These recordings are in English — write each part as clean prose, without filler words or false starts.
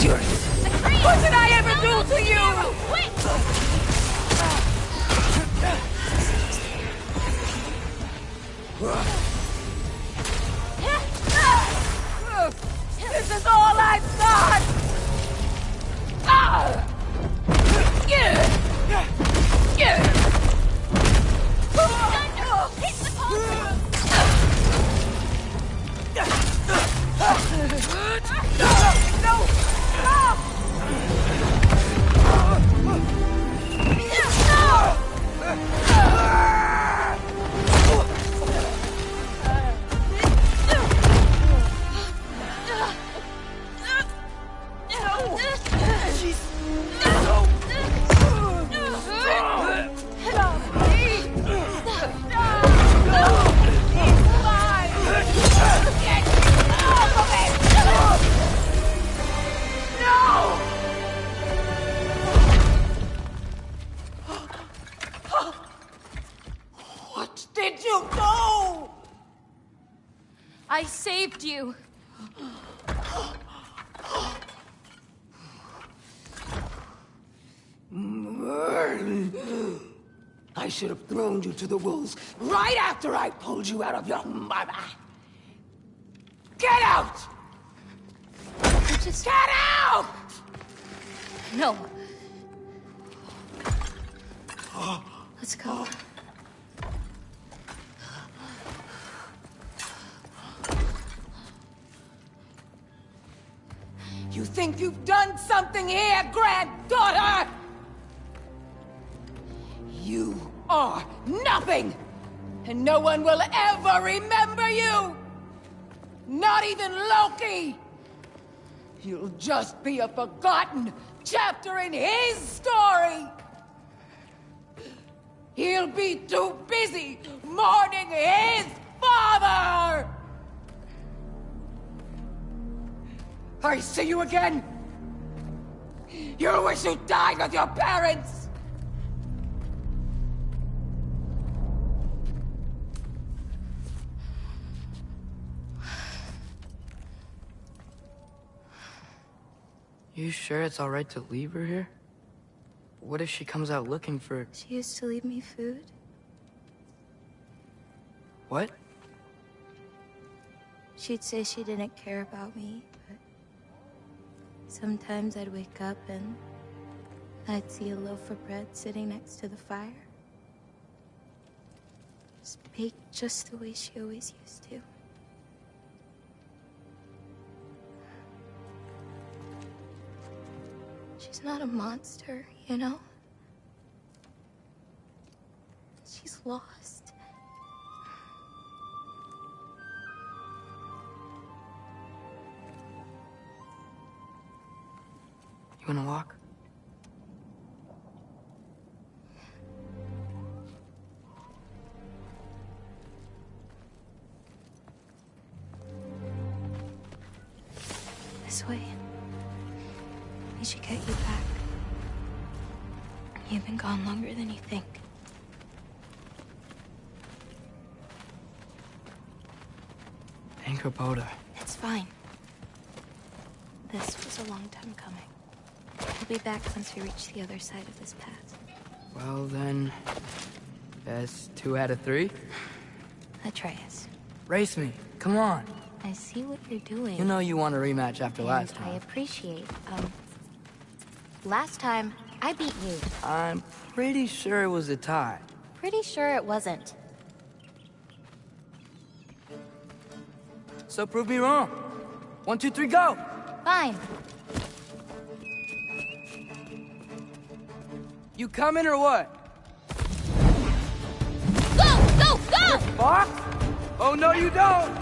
Furious! What did I ever do to you? Wait! This is all I've got! Hit the pole! No! Stop! What did you do? I saved you. I should have thrown you to the wolves right after I pulled you out of your mother. Get out! Just Get out! no. Let's go. You think you've done something here, granddaughter? You are nothing! And no one will ever remember you! Not even Loki! You'll just be a forgotten chapter in his story! He'll be too busy mourning his father! I see you again! You wish you died with your parents! You sure it's all right to leave her here? What if she comes out looking for... She used to leave me food. What? She'd say she didn't care about me, but sometimes I'd wake up and I'd see a loaf of bread sitting next to the fire. Just baked just the way she always used to. She's not a monster, you know? She's lost. You wanna walk? This way. We should get you back. You've been gone longer than you think. Anchorboda. It's fine. This was a long time coming. We'll be back once we reach the other side of this path. Well then... That's 2 out of 3? Atreus, Race me. Come on. I see what you're doing. You know you want a rematch after last I time. appreciate, last time, I beat you. I'm pretty sure it was a tie. Pretty sure it wasn't. So prove me wrong. 1, 2, 3, go! Fine. You coming or what? Go! Go! Go! Fuck? Oh no you don't!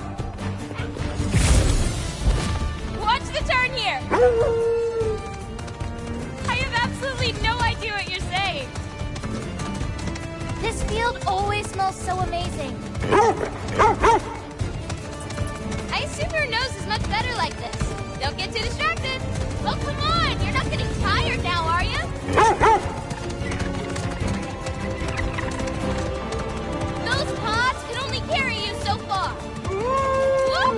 Watch the turn here! I have absolutely no idea what you're saying. This field always smells so amazing. I assume your nose is much better like this. Don't get too distracted. Oh, come on! You're not getting tired now, are you? Those pods can only carry you so far. Whoa!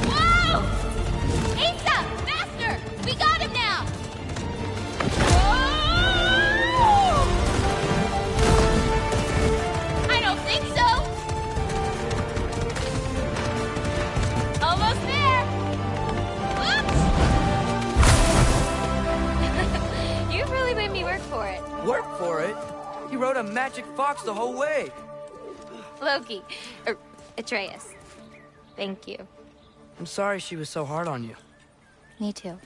Whoa! Asa! Faster! We He rode a magic fox the whole way. Loki. Atreus. Thank you. I'm sorry she was so hard on you. Me too.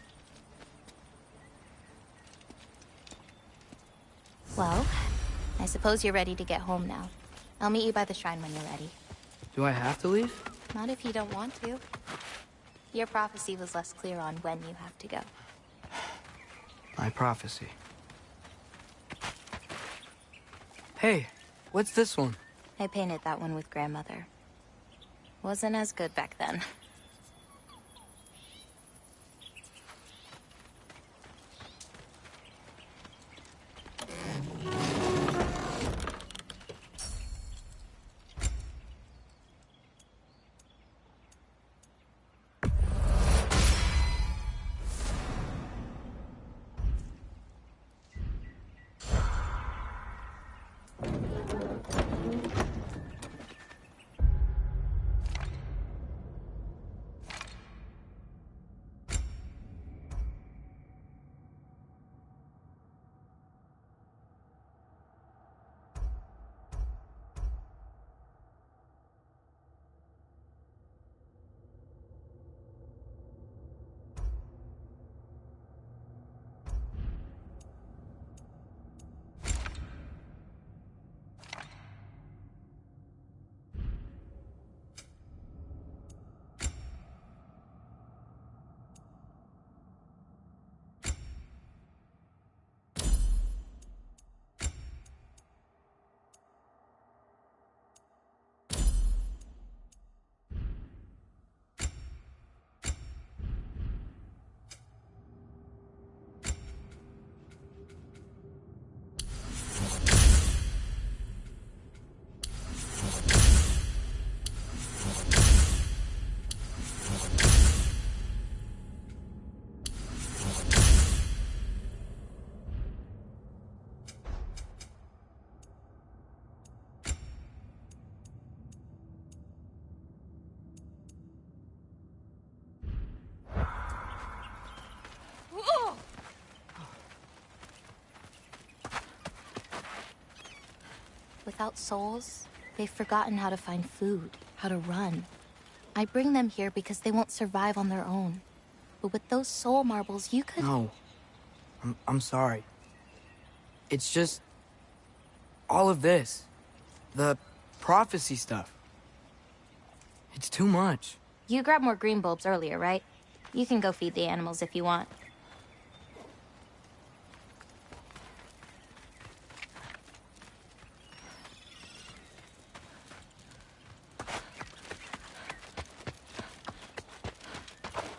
Well, I suppose you're ready to get home now. I'll meet you by the shrine when you're ready. Do I have to leave? Not if you don't want to. Your prophecy was less clear on when you have to go. My prophecy. Hey, what's this one? I painted that one with grandmother. Wasn't as good back then. Without souls, they've forgotten how to find food, how to run. I bring them here because they won't survive on their own. But with those soul marbles, you could... No. I'm sorry. It's just... all of this. The prophecy stuff. It's too much. You grabbed more green bulbs earlier, right? You can go feed the animals if you want.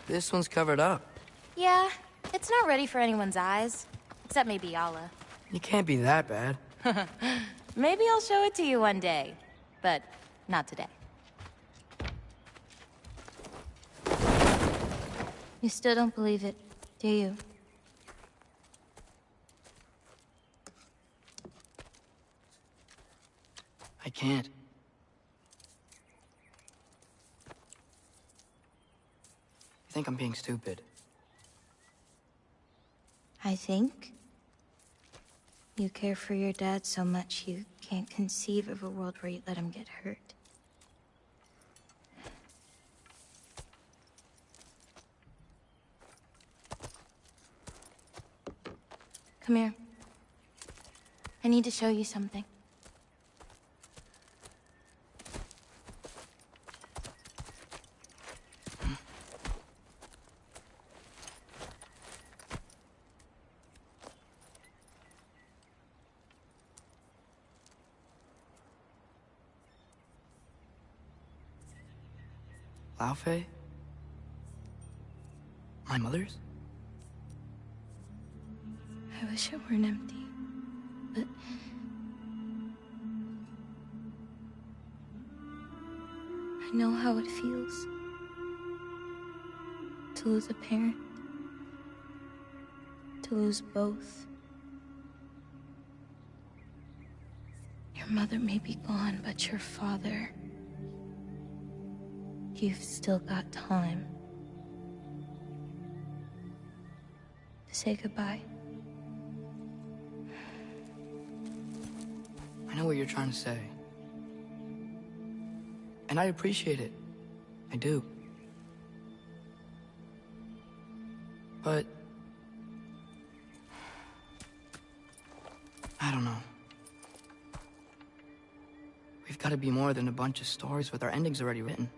This one's covered up. Yeah, it's not ready for anyone's eyes. Except maybe Yala. You can't be that bad. Maybe I'll show it to you one day. But not today. You still don't believe it, do you? I can't. You think I'm being stupid? I think you care for your dad so much you can't conceive of a world where you let him get hurt. Come here. I need to show you something. Laufey? My mother's? I wish it weren't empty, but... I know how it feels to lose a parent, to lose both. Your mother may be gone, but your father... You've still got time to say goodbye. I know what you're trying to say. And I appreciate it. I do. But... I don't know. We've got to be more than a bunch of stories with our endings already written.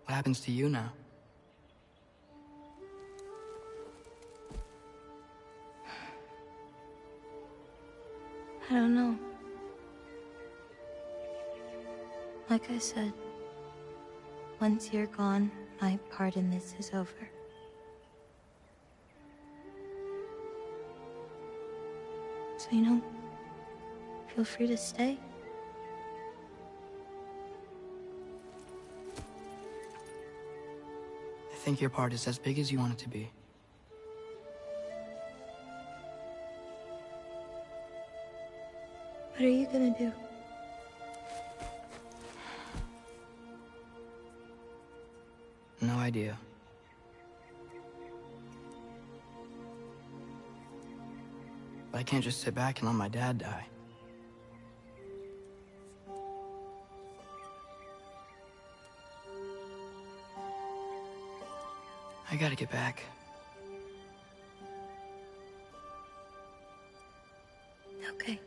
What happens to you now? I don't know. Like I said, once you're gone, my part in this is over. So, feel free to stay. I think your part is as big as you want it to be. What are you gonna do? No idea. But I can't just sit back and let my dad die. I gotta get back. Okay.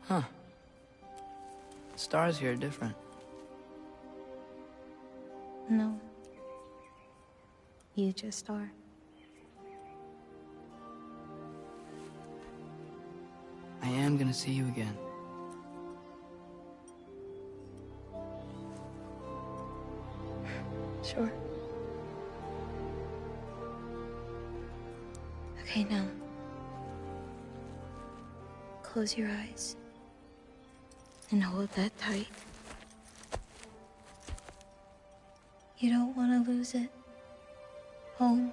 Huh. The stars here are different. No. You just are. I am gonna see you again. Sure. Okay, now. Close your eyes. And hold that tight. You don't want to lose it. Home.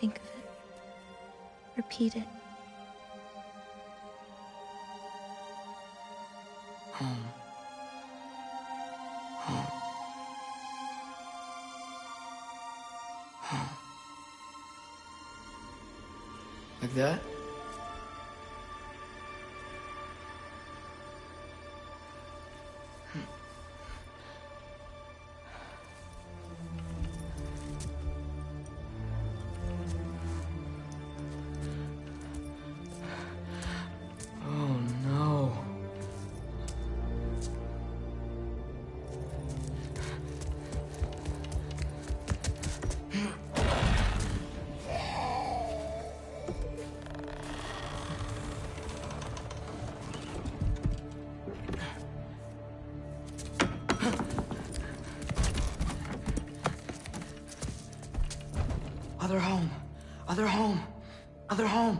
Think of it. Repeat it. Home. Home. Home. Like that? Other home. Other home. Other home.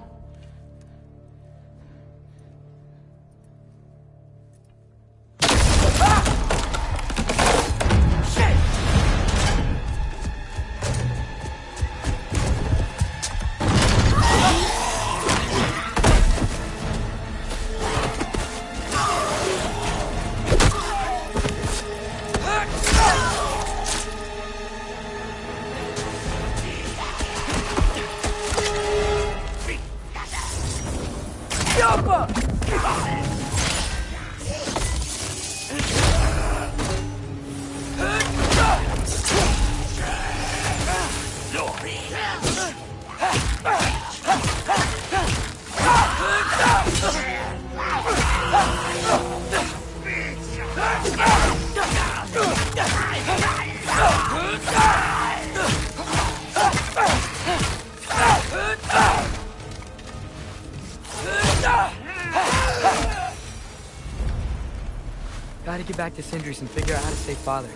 Gotta get back to Sindri's and figure out how to save Father.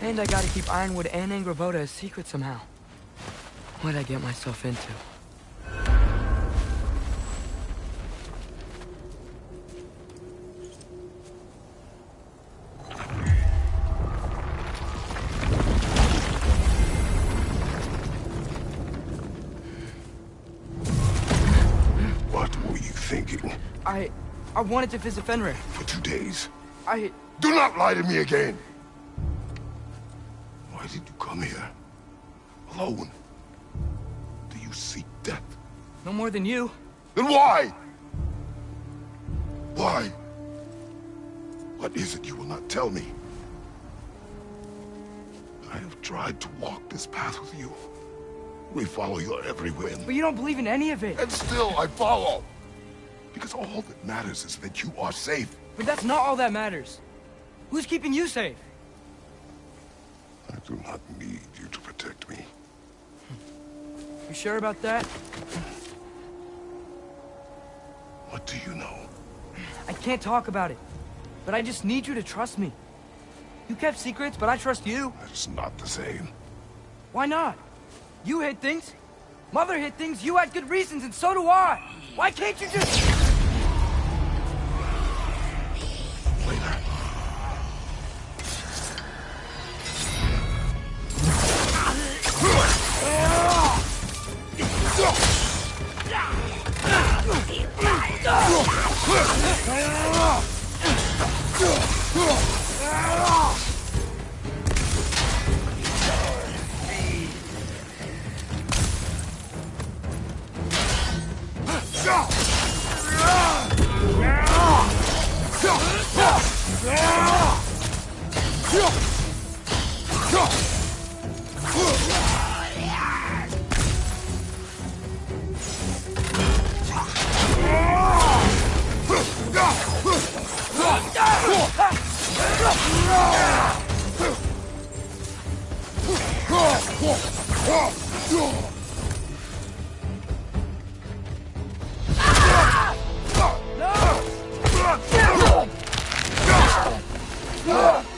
And I gotta keep Ironwood and Angrboda a secret somehow. What'd I get myself into? What were you thinking? I wanted to visit Fenrir. For 2 days? I... Do not lie to me again! did you come here? Alone? Do you seek death? No more than you. Then why? Why? What is it you will not tell me? I have tried to walk this path with you. We follow your every whim. But you don't believe in any of it. And still I follow. Because all that matters is that you are safe. But that's not all that matters. Who's keeping you safe? I do not need you to protect me. You sure about that? What do you know? I can't talk about it. But I just need you to trust me. You kept secrets, but I trust you. That's not the same. Why not? You hid things. Mother hid things. You had good reasons, and so do I. Why can't you just... Later.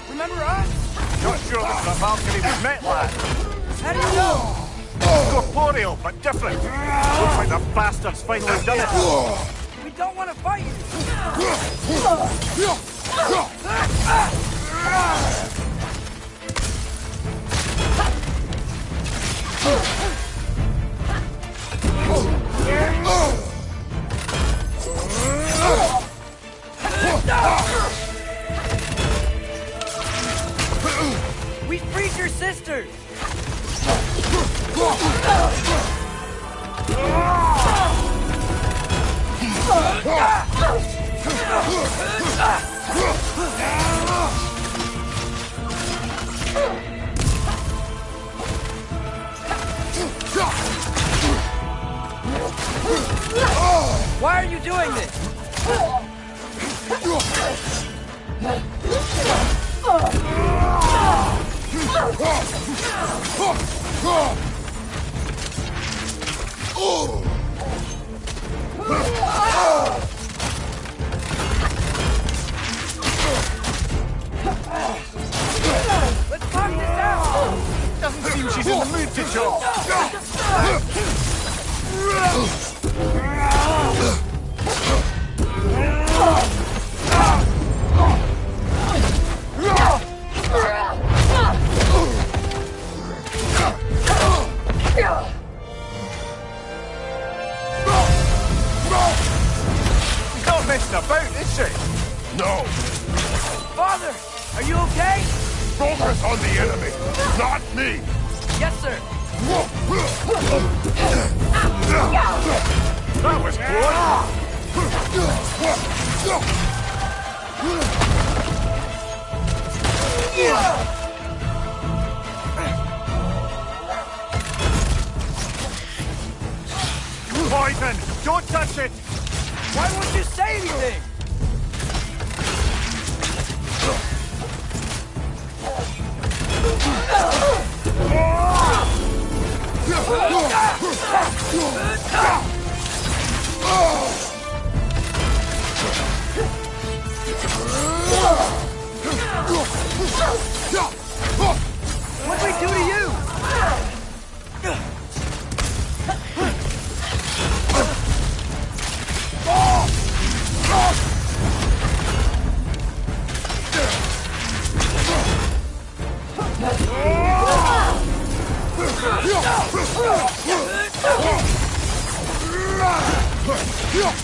Remember us? Not sure this is a balcony we've met, lad. How do you know? Corporeal, but different. Looks like the bastard's finally done it. We don't want to fight you. We freed your sisters! Why are you doing this? Let's talk this out! Doesn't seem she's in the mood to talk. She's not messing about, is she? No! Father, are you okay? Focus on the enemy, not me! Yes, sir. That was close. Poison! Don't touch it! Why won't you say anything? What'd we do to you?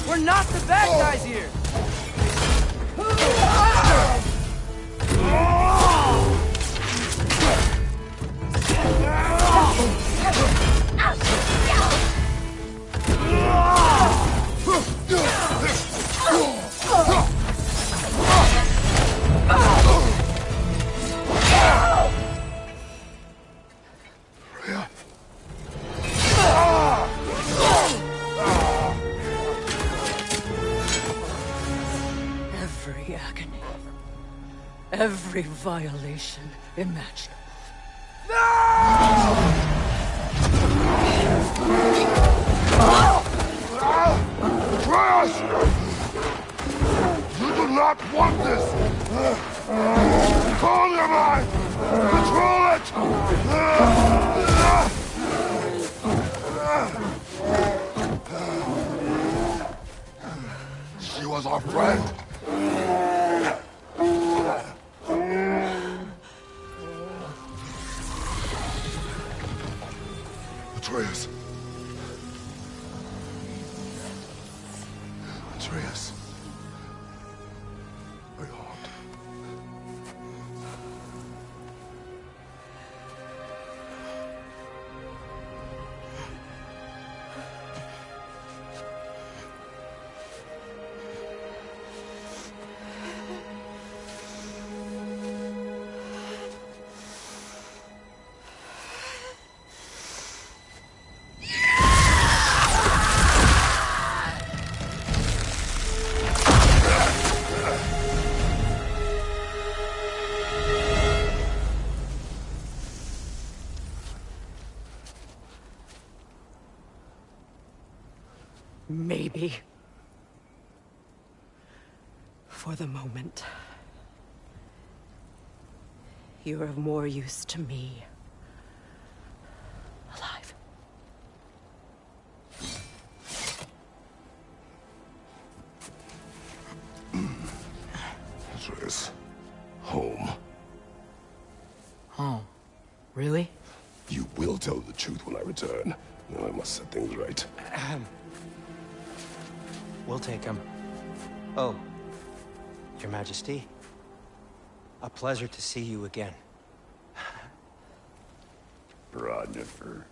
We're not the bad guys here. Every agony. Every violation imaginable. Atreus! You do not want this! Call your mind! Control it! She was our friend. Atreus. Atreus. Are you harmed? Maybe. For the moment. You're of more use to me. Alive. Atreus. Home. Oh, really? You will tell the truth when I return. Now I must set things right. We'll take him. Oh, Your Majesty. A pleasure to see you again. Brodnifer.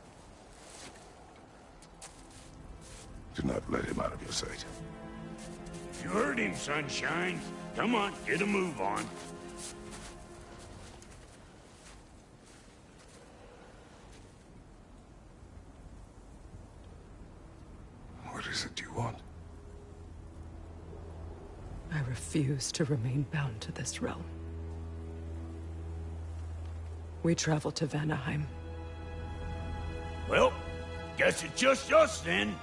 Do not let him out of your sight. You heard him, Sunshine. Come on, get a move on. What is it you want? I refuse to remain bound to this realm. We travel to Vanaheim. Well, guess it's just us then.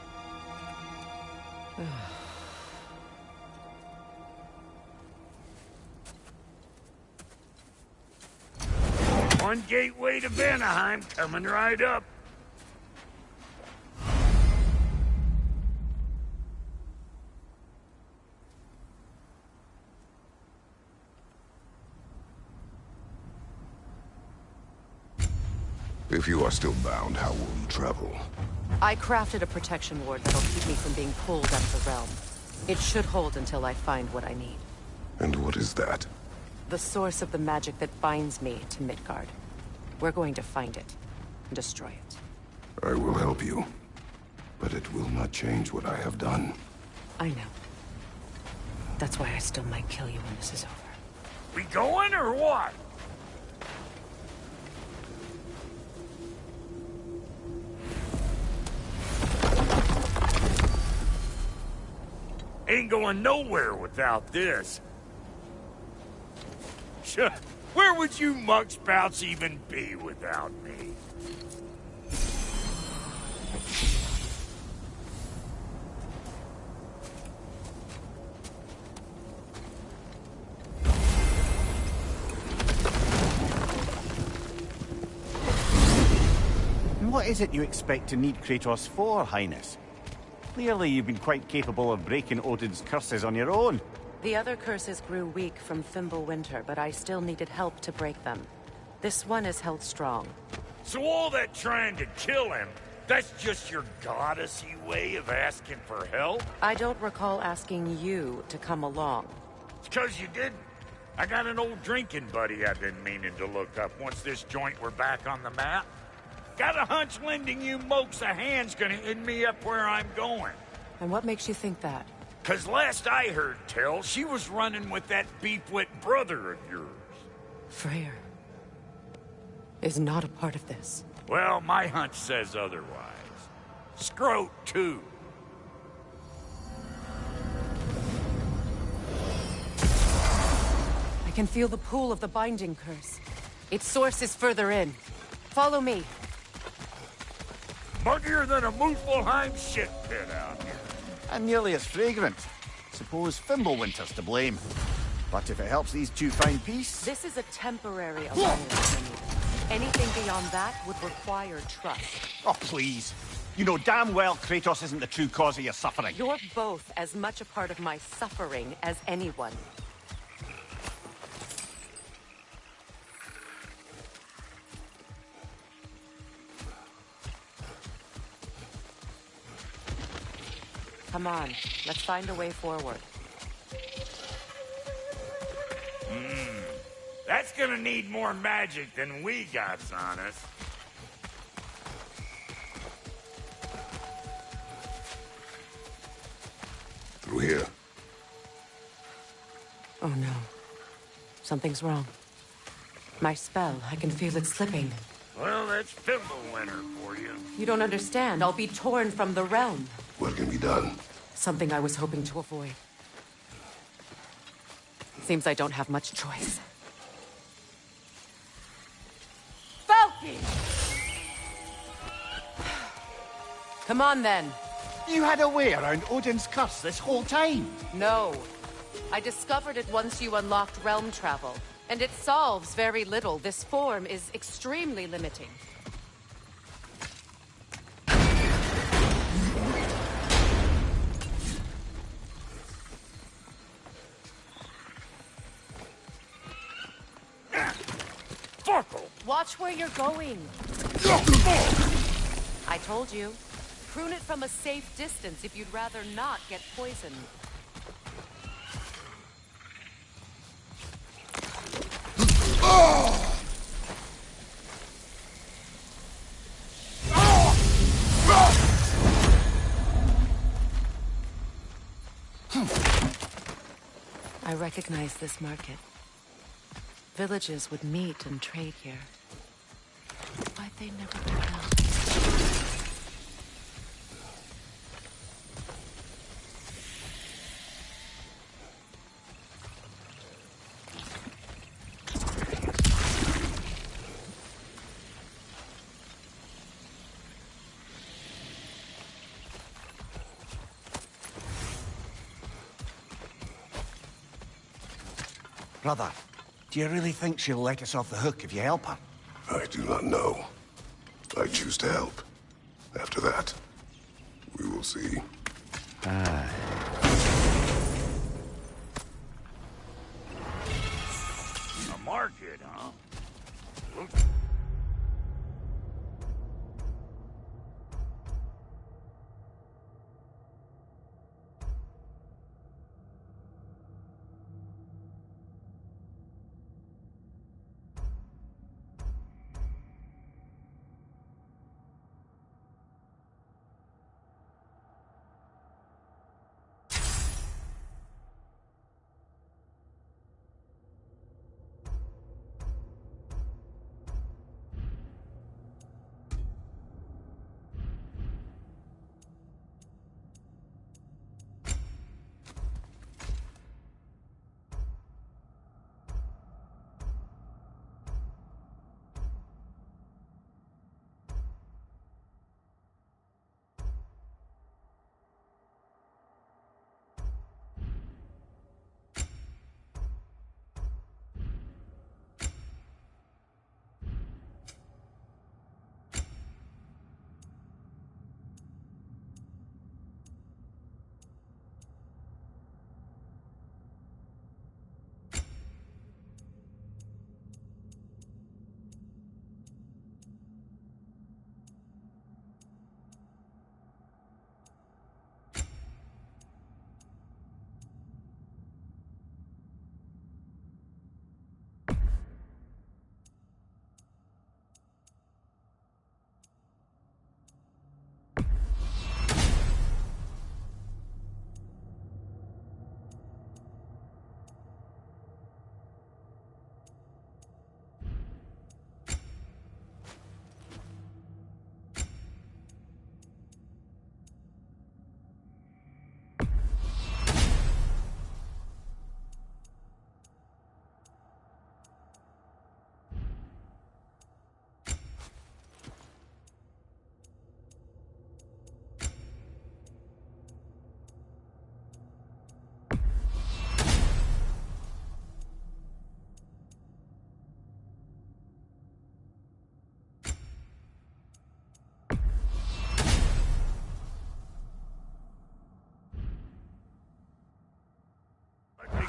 One gateway to Vanaheim coming right up. If you are still bound, how will you travel? I crafted a protection ward that'll keep me from being pulled out of the realm. It should hold until I find what I need. And what is that? The source of the magic that binds me to Midgard. We're going to find it and destroy it. I will help you. But it will not change what I have done. I know. That's why I still might kill you when this is over. We going or what? Ain't going nowhere without this. Where would you muckspouts even be without me? And what is it you expect to need Kratos for, Highness? Clearly you've been quite capable of breaking Odin's curses on your own. The other curses grew weak from Fimbulwinter, but I still needed help to break them. This one is held strong. So all that trying to kill him, that's just your goddessy way of asking for help? I don't recall asking you to come along. It's 'cause you didn't. I got an old drinking buddy I've been meaning to look up once this joint were back on the map. Got a hunch lending you mokes a hand's gonna end me up where I'm going. And what makes you think that? 'Cause last I heard tell, she was running with that beefwit brother of yours. Freyr is not a part of this. Well, my hunch says otherwise. Scroat, too. I can feel the pull of the binding curse. Its source is further in. Follow me. Muggier than a Muspelheim shit pit out here. And nearly as fragrant. Suppose Fimbulwinter's to blame. But if it helps these two find peace... This is a temporary alliance, Rennie. Anything beyond that would require trust. Oh, please. You know damn well Kratos isn't the true cause of your suffering. You're both as much a part of my suffering as anyone. Come on, let's find a way forward. That's gonna need more magic than we got on us. Through here. Oh no. Something's wrong. My spell, I can feel it slipping. Well, that's Fimbulwinter for you. You don't understand. I'll be torn from the realm. What can be done? Something I was hoping to avoid. Seems I don't have much choice. Falky! Come on, then. You had a way around Odin's curse this whole time. No. I discovered it once you unlocked realm travel. And it solves very little. This form is extremely limiting. Watch where you're going. I told you. Prune it from a safe distance if you'd rather not get poisoned. I recognize this market. Villages would meet and trade here. Why'd they never turn out? Brother, do you really think she'll let us off the hook if you help her? I do not know. I choose to help. After that, we will see. Ah. A market, huh? Look.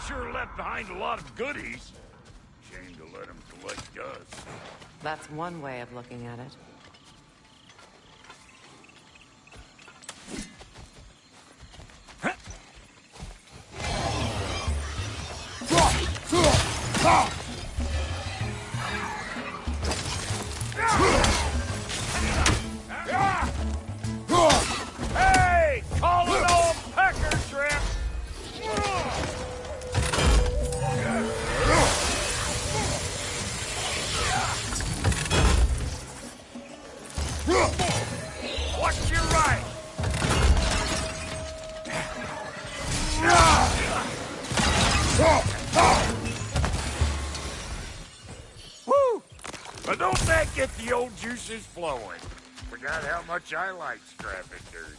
sure left behind a lot of goodies. Shame to let him collect dust. That's one way of looking at it. Hey! Call it old pecker trip! Watch your right! Woo! But don't that get the old juices flowing? Forgot how much I like scrapping dirt.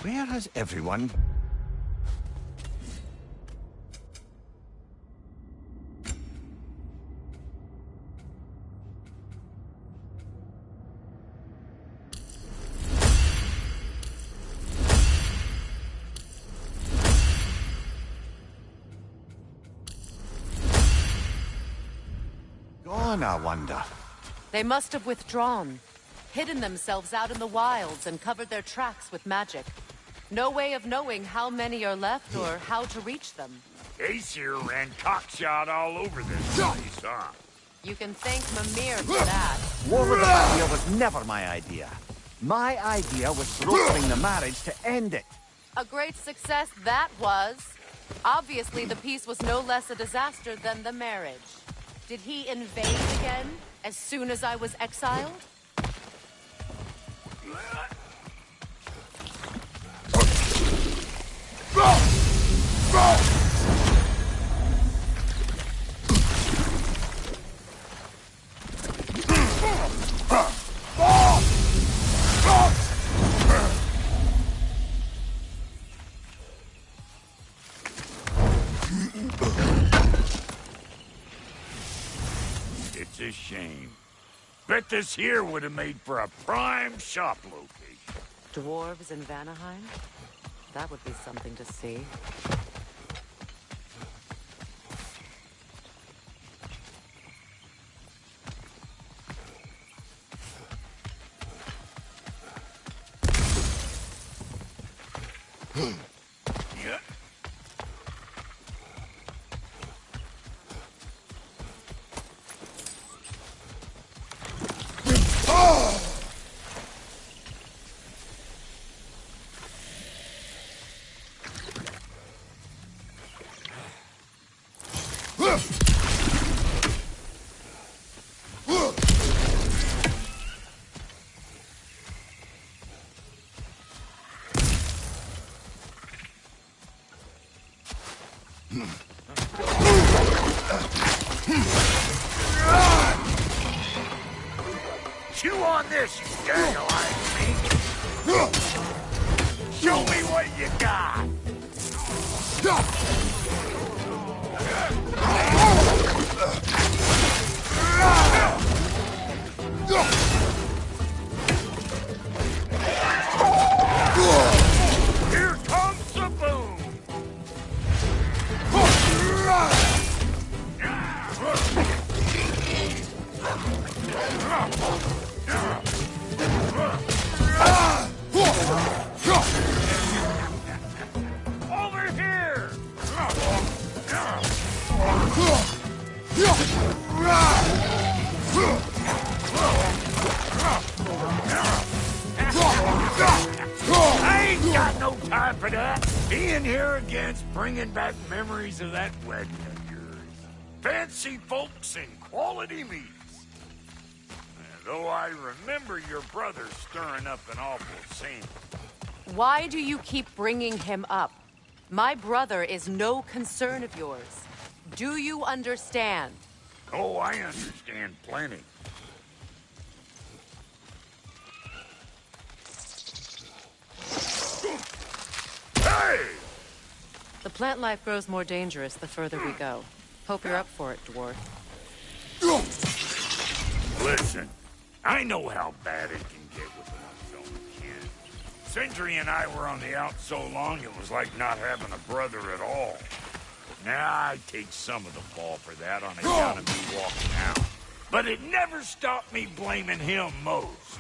Where has everyone... gone, I wonder? They must have withdrawn, hidden themselves out in the wilds and covered their tracks with magic. No way of knowing how many are left or how to reach them. Aesir ran cockshot all over this place, huh? You can thank Mimir for that. War with the Valyr was never my idea. My idea was throttling the marriage to end it. A great success that was. Obviously, the peace was no less a disaster than the marriage. Did he invade again as soon as I was exiled? It's a shame. Bet this here would have made for a prime shop location. Dwarves in Vanaheim? That would be something to see. Yeah. Chew on this, you gaggle-eyed meat! Show me what you got! Here comes the boom! Over here! I ain't got no time for that. Being here again's bringing back memories of that wedding of yours. Fancy folks and quality meats. Though I remember your brother stirring up an awful scene. Why do you keep bringing him up? My brother is no concern of yours. Do you understand? Oh, I understand plenty. Hey! The plant life grows more dangerous the further we go. Hope you're up for it, dwarf. Listen, I know how bad it can get with an unknown kin. Sindri and I were on the out so long it was like not having a brother at all. Now I take some of the fall for that on account of me walking out. But it never stopped me blaming him most.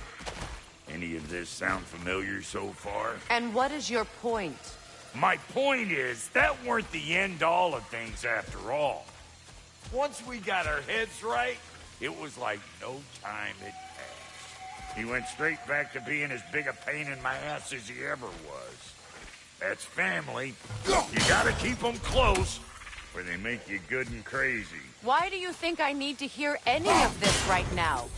Any of this sound familiar so far? And what is your point? My point is, that weren't the end-all of things after all. Once we got our heads right, it was like no time had passed. He went straight back to being as big a pain in my ass as he ever was. That's family. You gotta keep them close, or they make you good and crazy. Why do you think I need to hear any of this right now?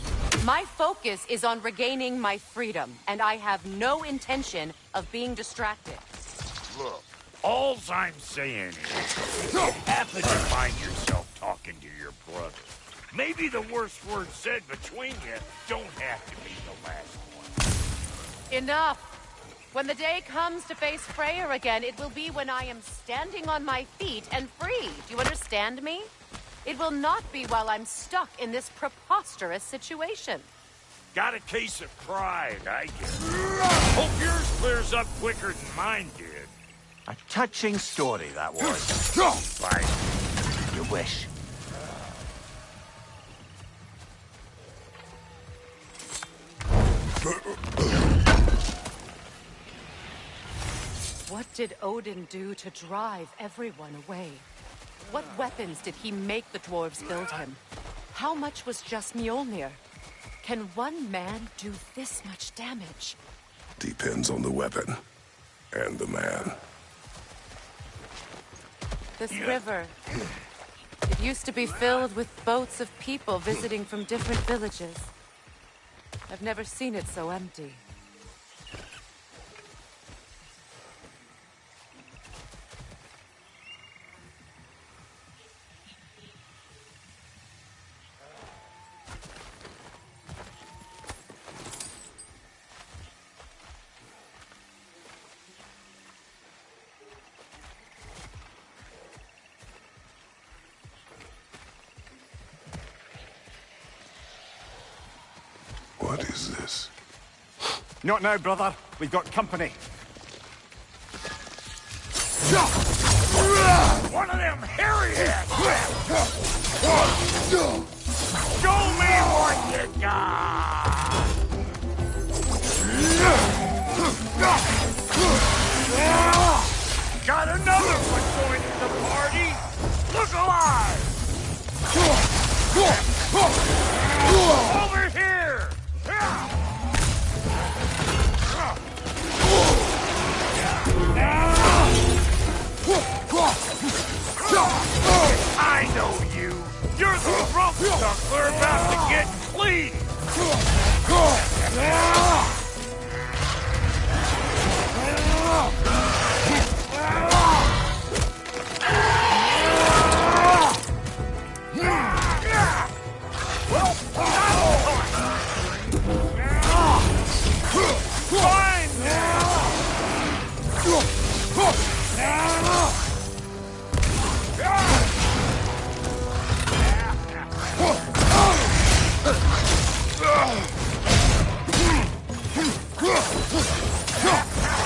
My focus is on regaining my freedom, and I have no intention of being distracted. Look, alls I'm saying is, if you happen to find yourself talking to your brother, maybe the worst word said between you don't have to be the last one. Enough! When the day comes to face Freyr again, it will be when I am standing on my feet and free. Do you understand me? It will not be while I'm stuck in this preposterous situation. Got a case of pride, I guess. Hope yours clears up quicker than mine did. A touching story, that was. Bye. You wish. What did Odin do to drive everyone away? What weapons did he make the dwarves build him? How much was just Mjolnir? Can one man do this much damage? Depends on the weapon. And the man. This river, it used to be filled with boats of people visiting from different villages. I've never seen it so empty. What is this? Not now, brother. We've got company. One of them hairy ass! Show me what you got! Got another one joining the party! Look alive! Over here! I know you! You're the rump suckler about to get clean!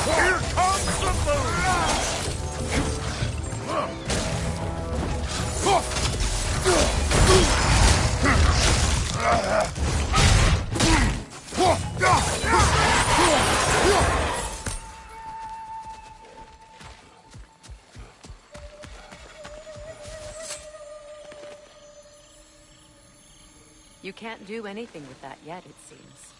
Here comes the food! You can't do anything with that yet, it seems.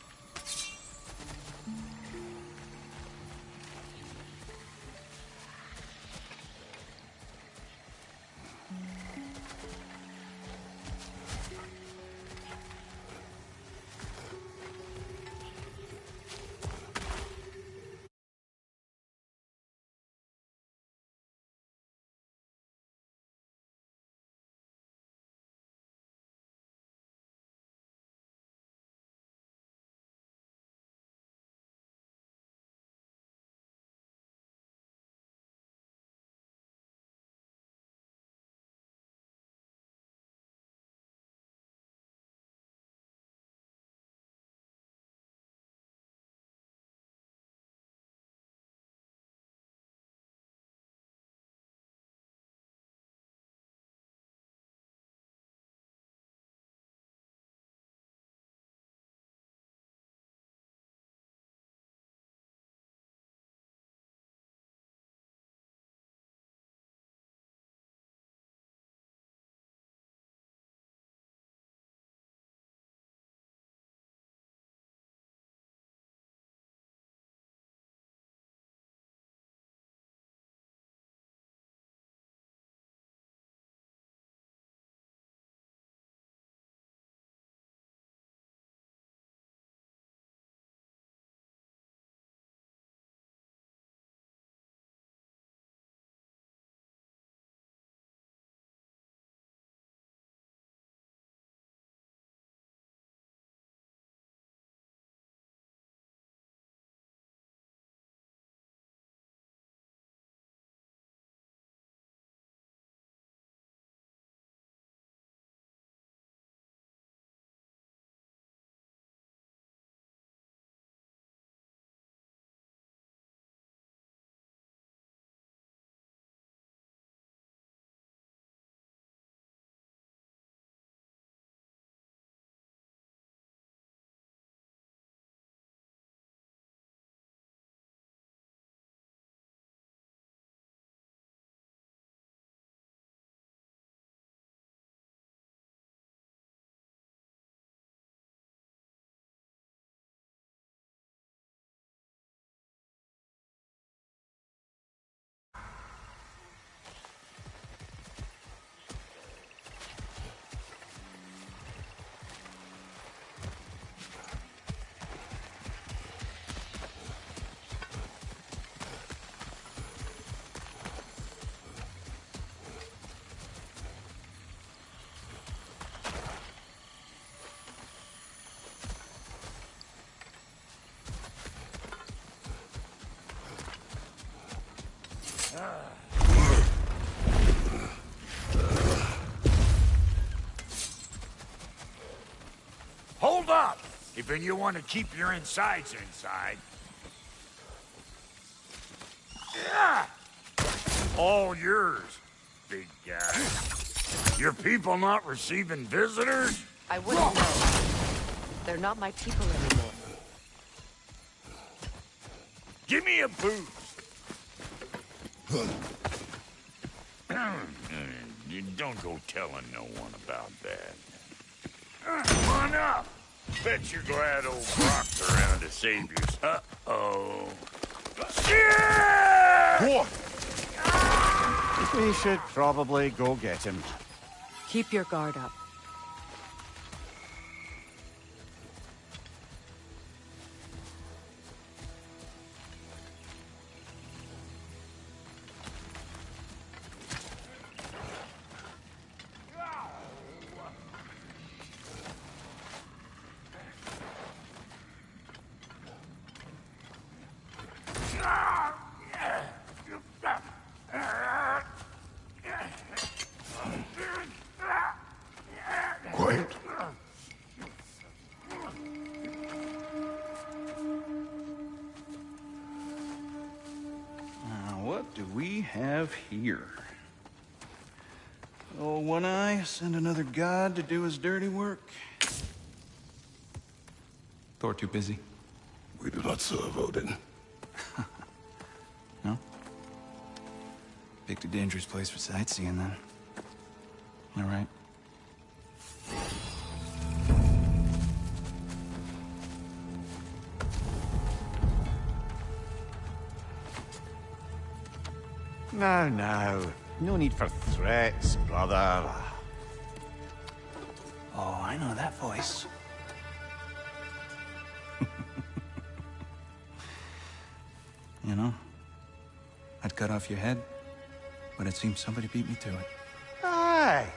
If you want to keep your insides inside. Yeah! All yours, big guy. Your people not receiving visitors? I wouldn't know. They're not my people anymore. Give me a boost. You don't go telling no one about that. Come on up. Bet you're glad old Brock's around to save you. Uh-oh. Shit! We should probably go get him. Keep your guard up. Quiet. What do we have here? Oh, One Eye, send another god to do his dirty work. Thor too busy? We do not serve Odin. No? Picked a dangerous place for sightseeing, then. All right. Now. No need for threats, brother. Oh, I know that voice. You know, I'd cut off your head, but it seems somebody beat me to it. Aye.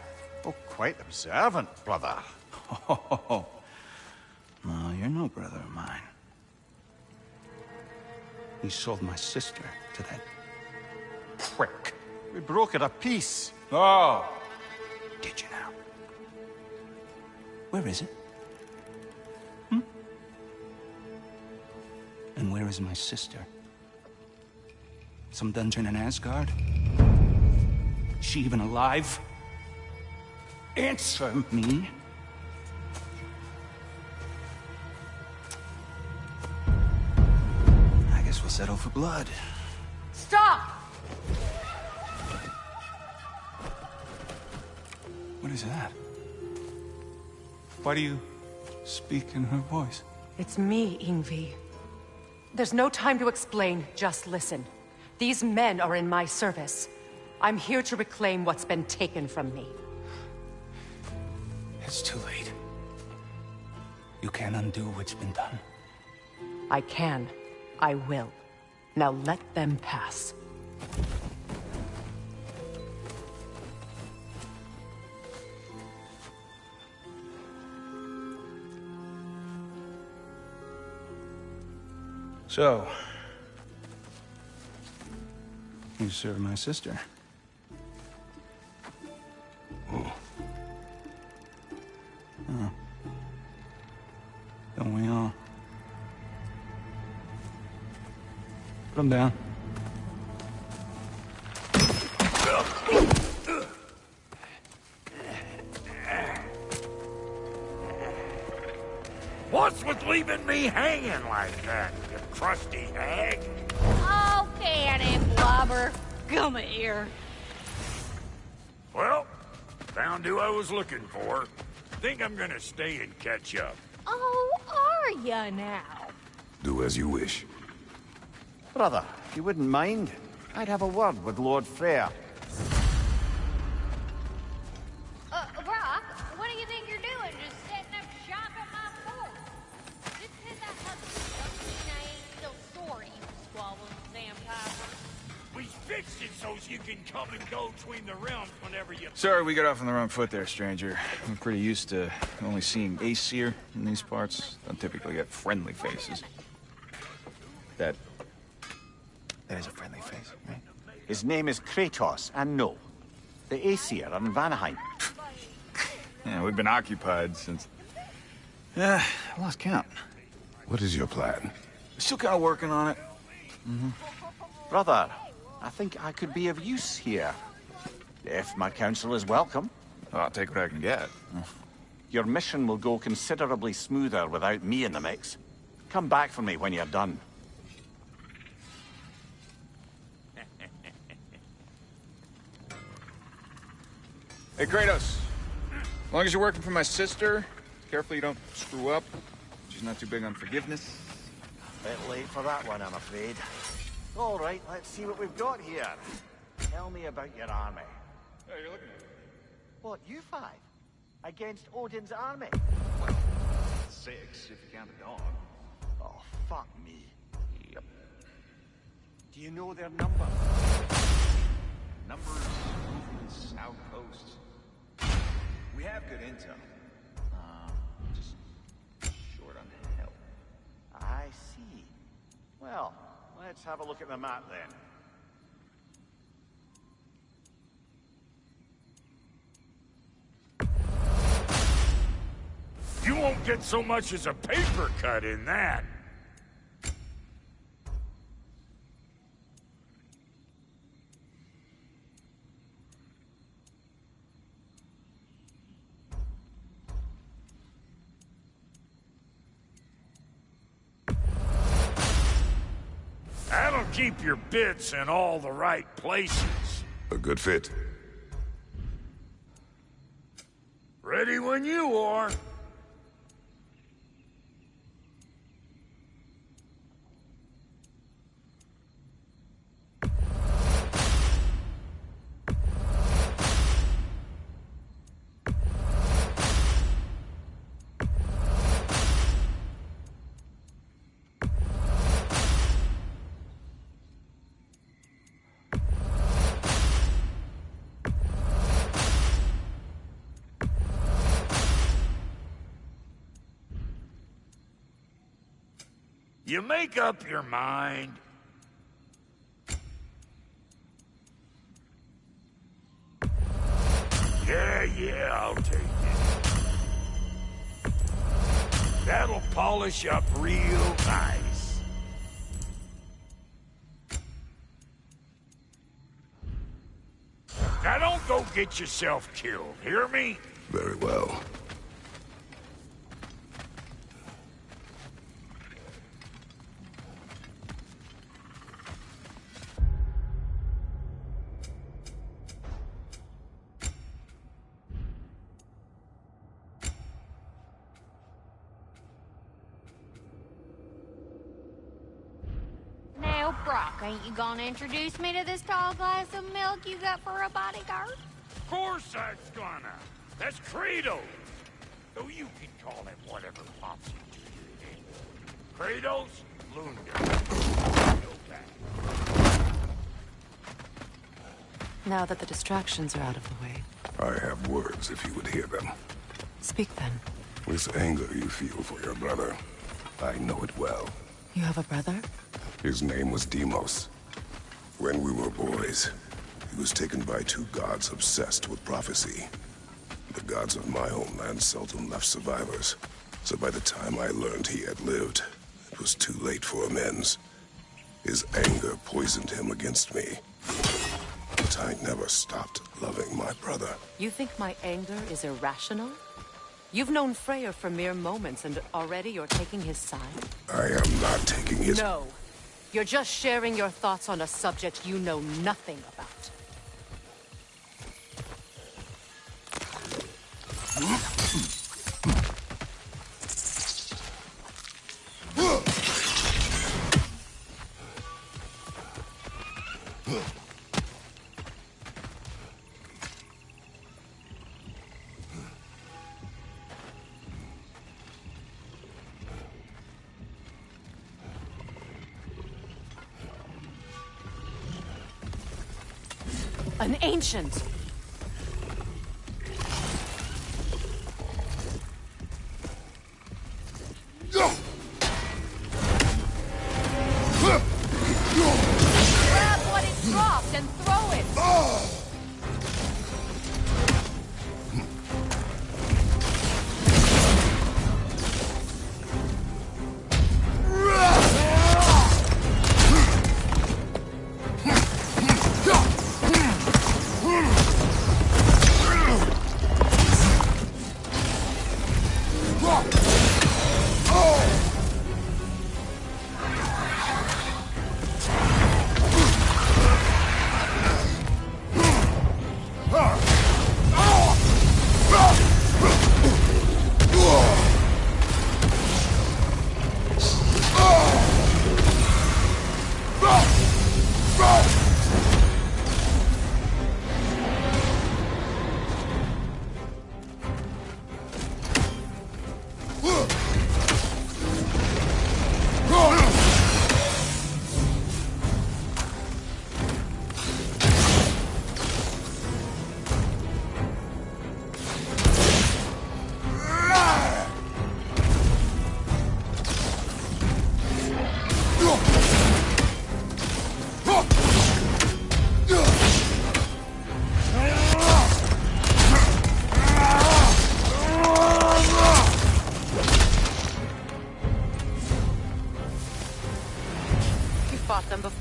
Oh, quite observant, brother. Oh, no, you're no brother of mine. He sold my sister to that prick. We broke it a piece. Oh! Did you now? Where is it? And where is my sister? Some dungeon in Asgard? Is she even alive? Answer me! I guess we'll settle for blood. Stop! What is that? Why do you speak in her voice? It's me, Ingvi. There's no time to explain, just listen. These men are in my service. I'm here to reclaim what's been taken from me. It's too late. You can't undo what's been done. I can. I will. Now let them pass. So, you serve my sister. Oh. Don't we all? Put him down. What's with leaving me hanging like that, you crusty hag? Oh, can it, Blobber? Come here. Well, found who I was looking for. Think I'm gonna stay and catch up. Oh, are ya now? Do as you wish. Brother, if you wouldn't mind, I'd have a word with Lord Freyr. Brock, what do you think you're doing? Just setting up shop at my fort? Just 'cause I hustled don't mean I ain't still sorry, you squabbling vampire. We fixed it so you can come and go between the realms whenever you... Sorry we got off on the wrong foot there, stranger. I'm pretty used to only seeing Aesir in these parts. Don't typically get friendly faces. That is a friendly face, right? His name is Kratos, and no, the Aesir are in Vanaheim. Yeah, we've been occupied since... I lost count. What is your plan? Still kind of working on it. Brother, I think I could be of use here. If my counsel is welcome. I'll take what I can get. Your mission will go considerably smoother without me in the mix. Come back for me when you're done. Hey, Kratos. As long as you're working for my sister, careful you don't screw up. She's not too big on forgiveness. Bit late for that one, I'm afraid. All right, let's see what we've got here. Tell me about your army. Oh, you're looking at me. What, you five? Against Odin's army? Well, 6 if you count the dog. Oh, fuck me. Yep. Do you know their numbers? Numbers, movements, outposts. We have good intel. Just short on help. I see. Well, let's have a look at the map then. You won't get so much as a paper cut in that. That'll keep your bits in all the right places. A good fit. Ready when you are. You make up your mind. Yeah, I'll take it. That'll polish up real nice. Now don't go get yourself killed, hear me? Very well. Now, Brock, ain't you gonna introduce me to this tall glass of milk you got for a bodyguard? Of course that's gonna. That's Kratos. So you can call him whatever pops into your head. Kratos Lunda. Now that the distractions are out of the way, I have words if you would hear them. speak then. This anger you feel for your brother, I know it well. You have a brother? His name was Deimos. When we were boys, he was taken by two gods obsessed with prophecy. The gods of my homeland seldom left survivors, so by the time I learned he had lived, it was too late for amends. His anger poisoned him against me. But I never stopped loving my brother. You think my anger is irrational? You've known Freyr for mere moments, and already you're taking his side? I am not taking his... No. You're just sharing your thoughts on a subject you know nothing about. An ancient! Grab what it dropped and throw it!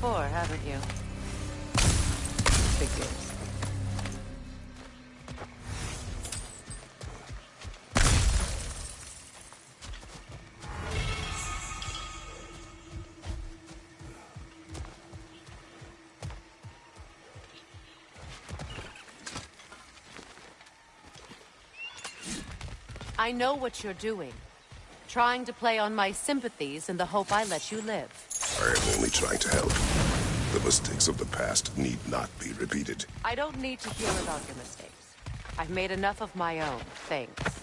before, haven't you? Figures. I know what you're doing. Trying to play on my sympathies in the hope I let you live. I am only trying to help. The mistakes of the past need not be repeated. I don't need to hear about your mistakes. I've made enough of my own, thanks.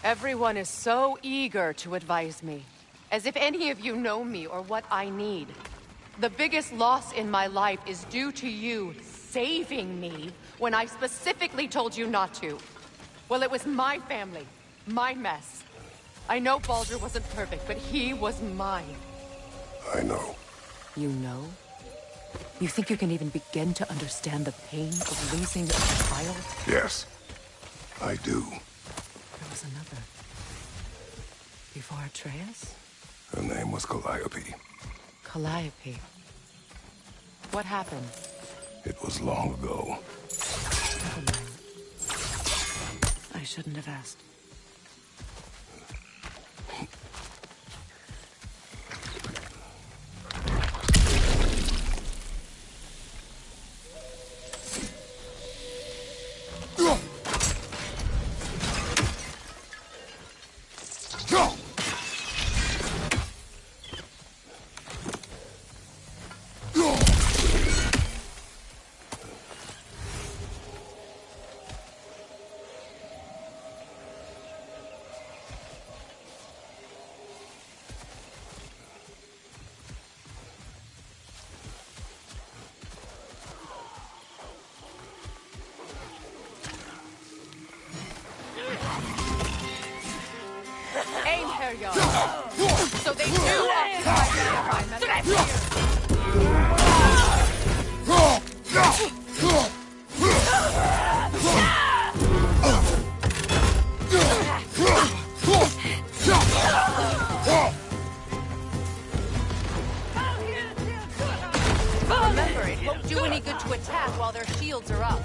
Everyone is so eager to advise me, as if any of you know me or what I need. The biggest loss in my life is due to you saving me when I specifically told you not to. Well, it was my family, my mess. I know Baldur wasn't perfect, but he was mine. I know. You know? You think you can even begin to understand the pain of losing a child? Yes, I do. There was another. Before Atreus? Her name was Calliope. Calliope. What happened? It was long ago. Never mind. I shouldn't have asked. So they do occupy Remember, it won't do any good to attack while their shields are up.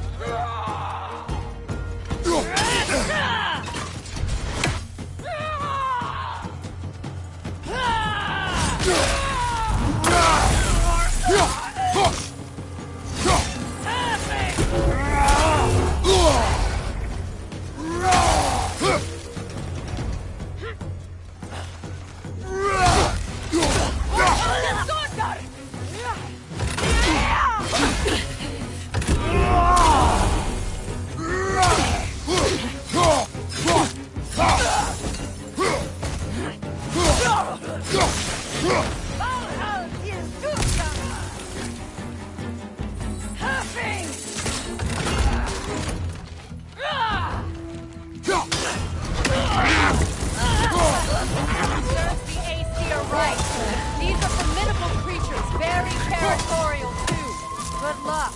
luck.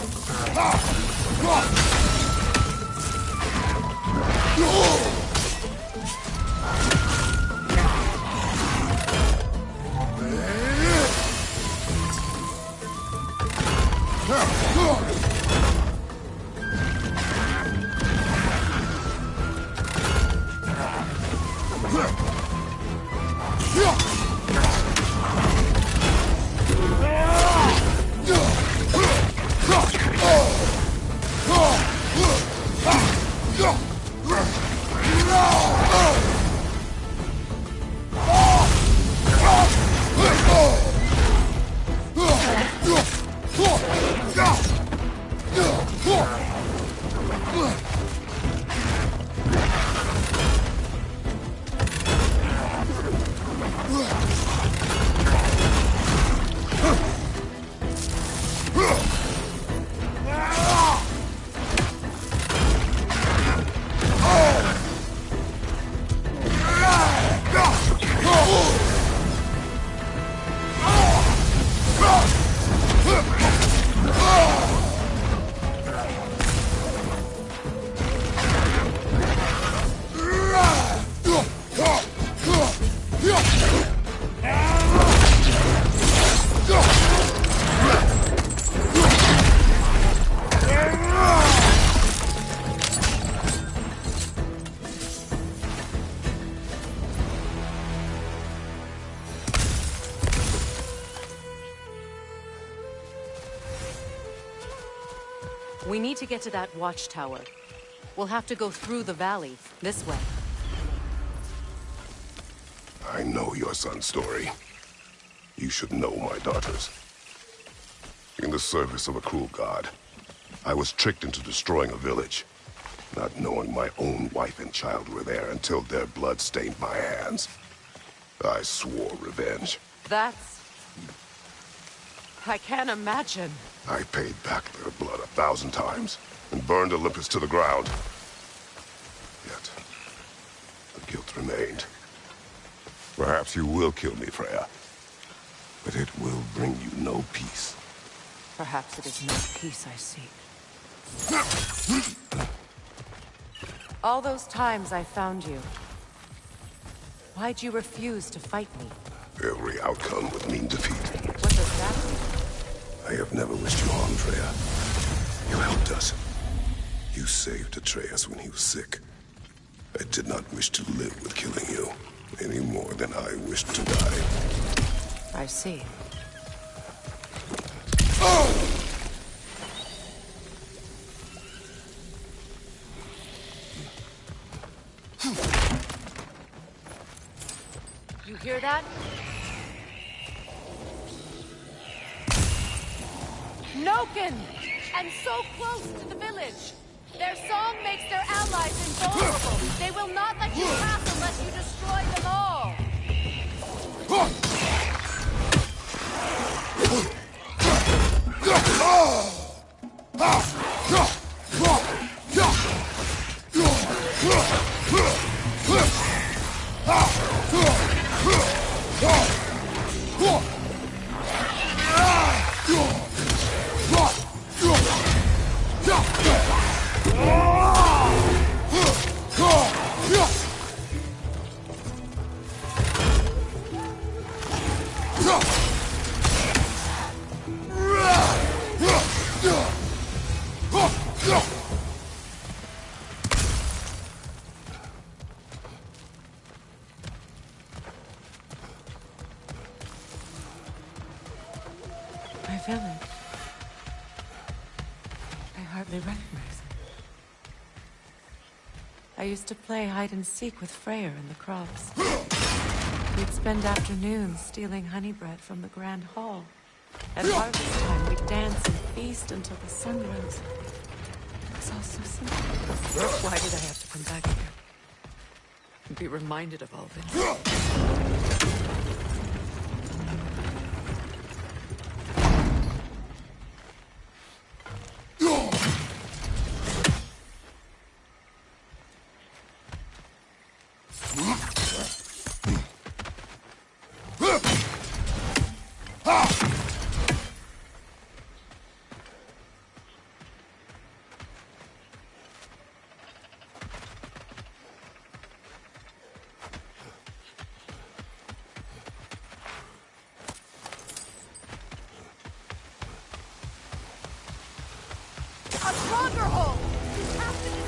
We need to get to that watchtower. We'll have to go through the valley, this way. I know your son's story. You should know my daughters. In the service of a cruel god, I was tricked into destroying a village, not knowing my own wife and child were there until their blood stained my hands. I swore revenge. I can't imagine. I paid back their blood 1,000 times and burned Olympus to the ground. Yet, the guilt remained. Perhaps you will kill me, Freya, but it will bring you no peace. Perhaps it is not peace I seek. All those times I found you, why'd you refuse to fight me? Every outcome would mean defeat. What does that mean? I have never wished you harm, Freya. You helped us. You saved Atreus when he was sick. I did not wish to live with killing you, any more than I wished to die. I see. You hear that? Noken! And so close to the village! Their song makes their allies invulnerable! They will not let you pass unless you destroy them all! My village. I hardly recognize it. I used to play hide and seek with Freyr in the crops. We'd spend afternoons stealing honey bread from the Grand Hall. At harvest time, we'd dance and feast until the sun rose. It was all so simple. Why did I have to come back here? And be reminded of all this? A stronghold! You have to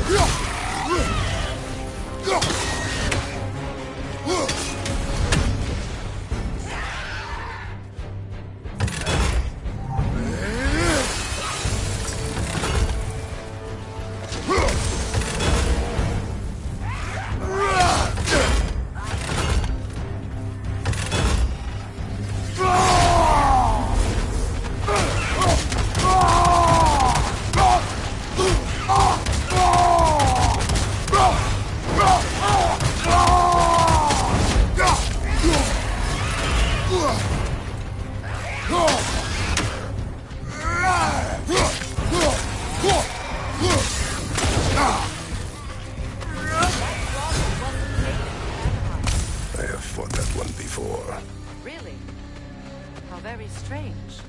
Yeah! strange.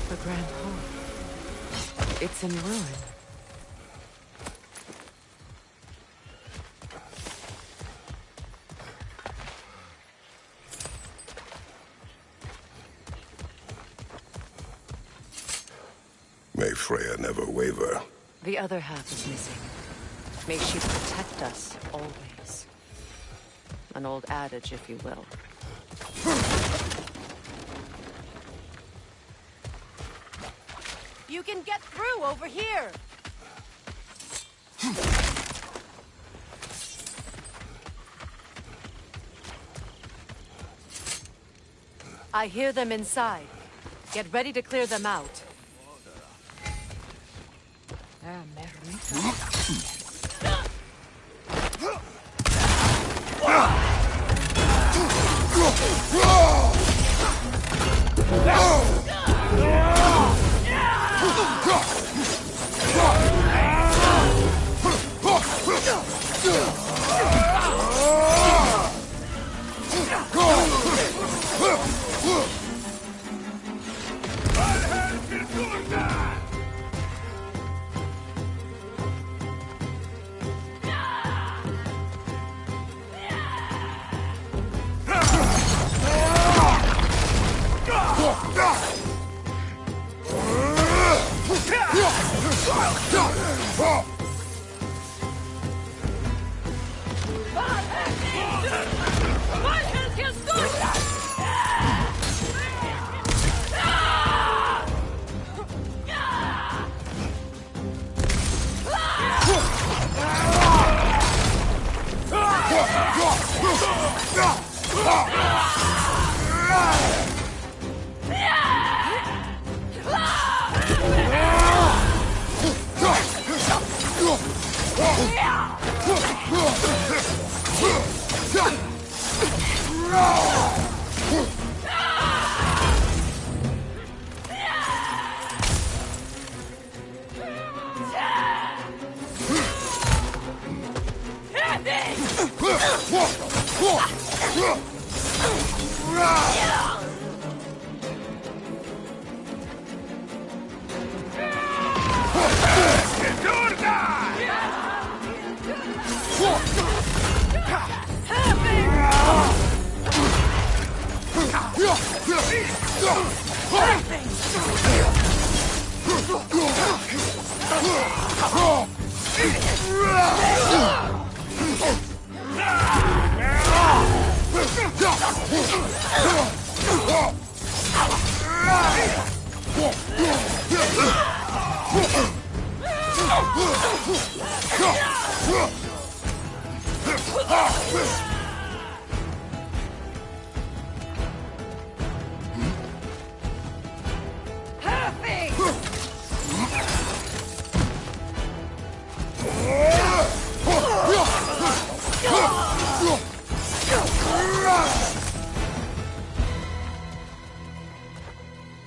The Grand Hall. It's in ruin. May Freya never waver. The other half is missing. May she protect us always. An old adage, if you will. You can get through over here! I hear them inside. Get ready to clear them out.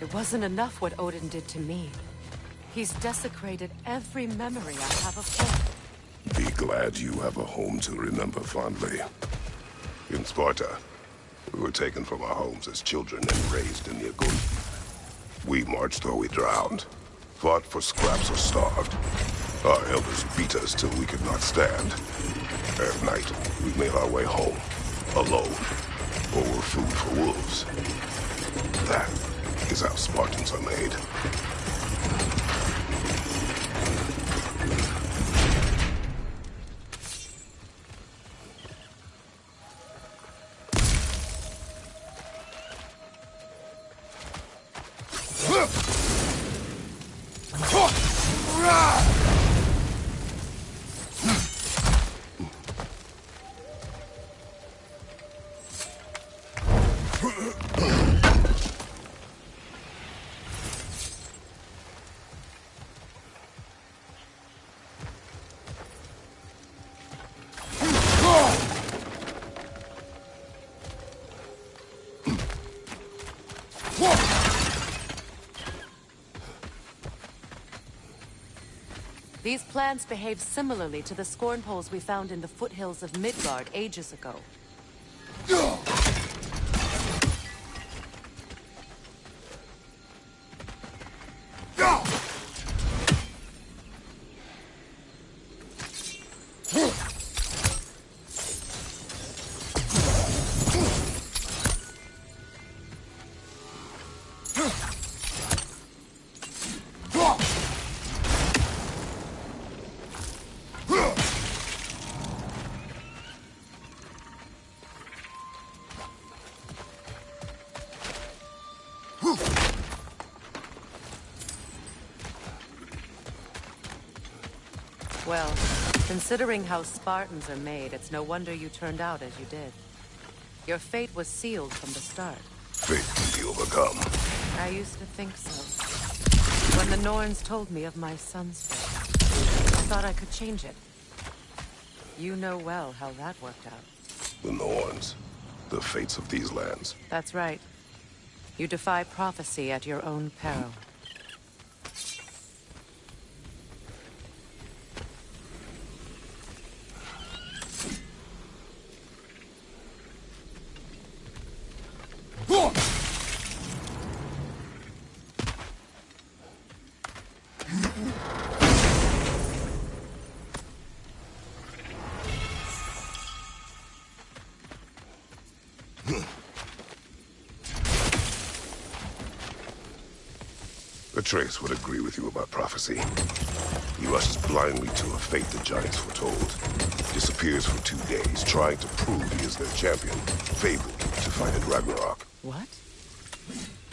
It wasn't enough what Odin did to me. He's desecrated every memory I have of home. Be glad you have a home to remember fondly. In Sparta, we were taken from our homes as children and raised in the Agun. We marched or we drowned, fought for scraps or starved. Our elders beat us till we could not stand. At night, we made our way home, alone, or were food for wolves. That is how Spartans are made. These plants behave similarly to the scorn poles we found in the foothills of Midgard ages ago. Well, considering how Spartans are made, it's no wonder you turned out as you did. Your fate was sealed from the start. Fate can be overcome. I used to think so. When the Norns told me of my son's fate, I thought I could change it. You know well how that worked out. The Norns. The fates of these lands. That's right. You defy prophecy at your own peril. Atreus would agree with you about prophecy. He rushes blindly to a fate the Giants foretold. Disappears for 2 days, trying to prove he is their champion. Fabled to fight at Ragnarok. What?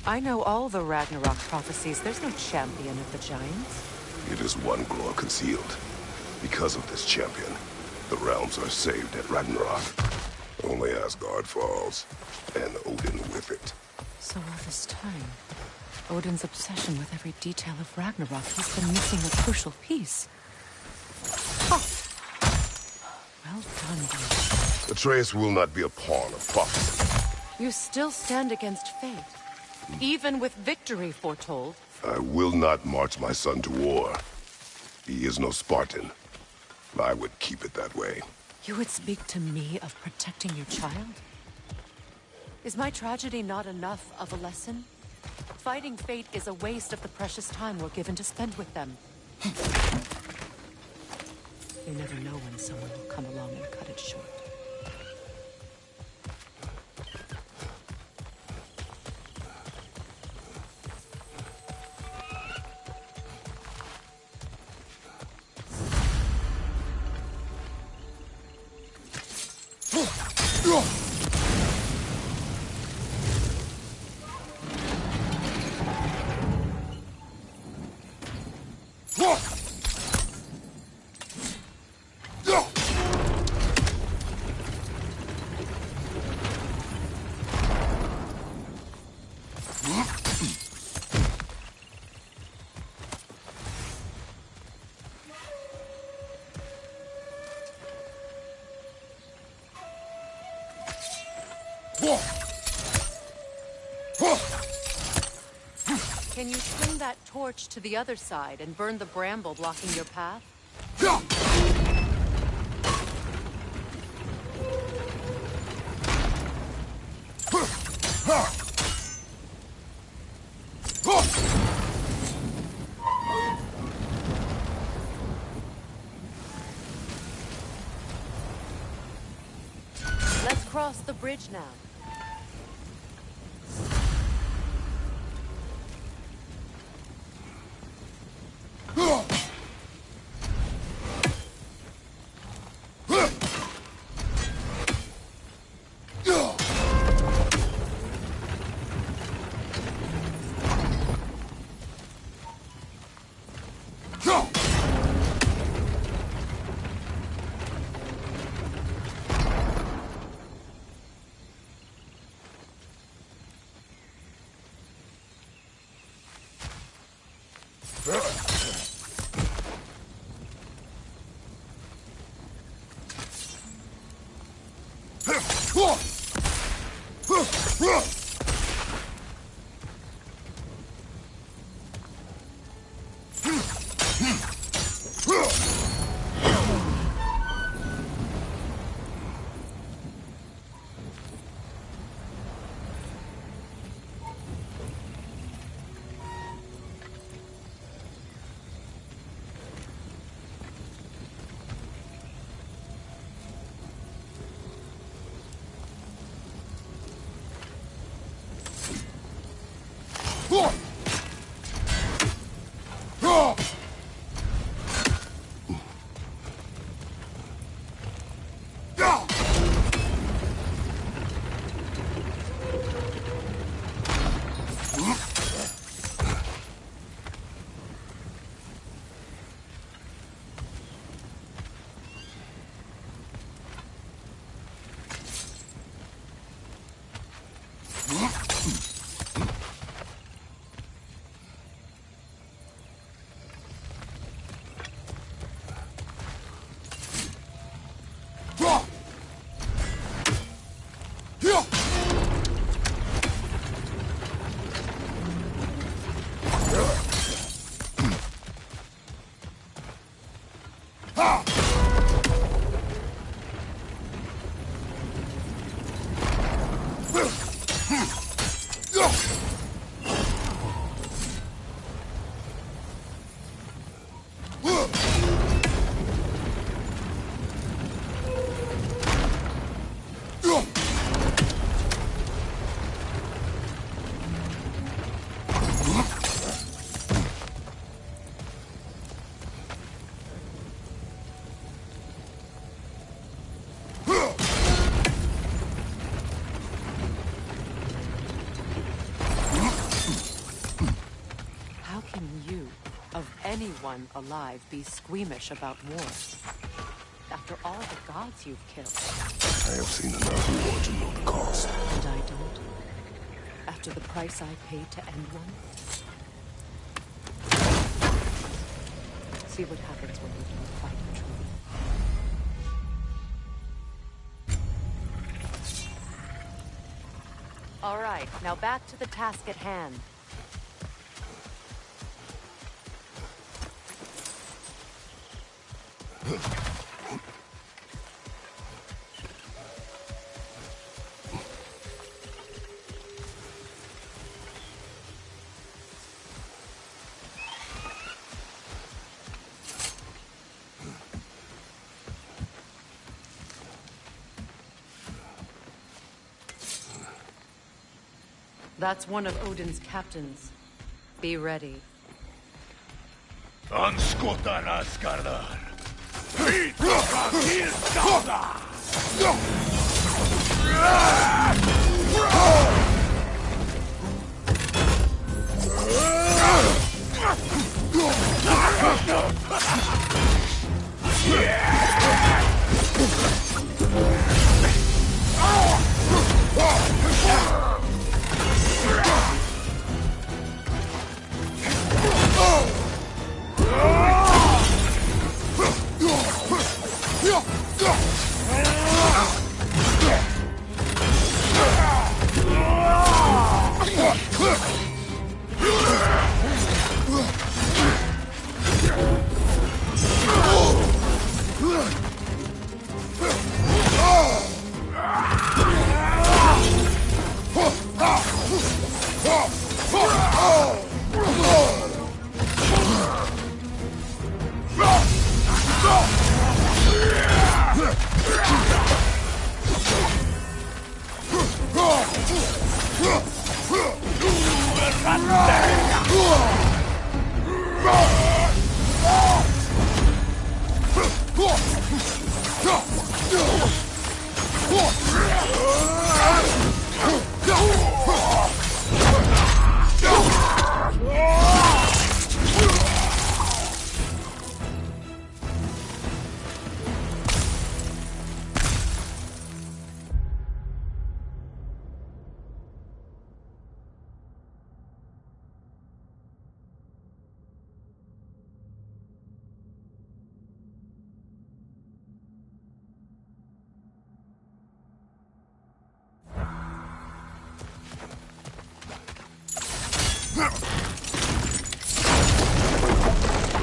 I know all the Ragnarok prophecies. There's no champion of the Giants. It is one glow concealed. Because of this champion, the realms are saved at Ragnarok. Only Asgard falls, and Odin with it. So all this time, Odin's obsession with every detail of Ragnarok, he's been missing a crucial piece. Oh. Well done, then. Atreus will not be a pawn of prophecy. You still stand against fate, even with victory foretold. I will not march my son to war. He is no Spartan. I would keep it that way. You would speak to me of protecting your child? Is my tragedy not enough of a lesson? Fighting fate is a waste of the precious time we're given to spend with them. You never know when someone will come along and cut it short. Can you swing that torch to the other side and burn the bramble blocking your path? Let's cross the bridge now. Anyone alive be squeamish about war? After all the gods you've killed. I have seen enough war to know the cost. And I don't? After the price I paid to end one? See what happens when we don't fight truly. All right, now back to the task at hand. That's one of Odin's captains. Be ready. Anskutan Asgardar. Vit Skilda!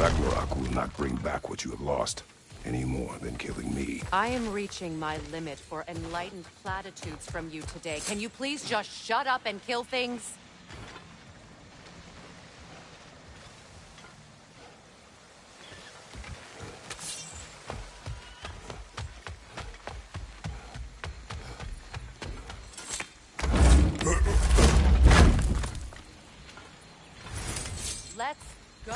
Ragnarok will not bring back what you have lost, any more than killing me. I am reaching my limit for enlightened platitudes from you today. Can you please just shut up and kill things? Let's go!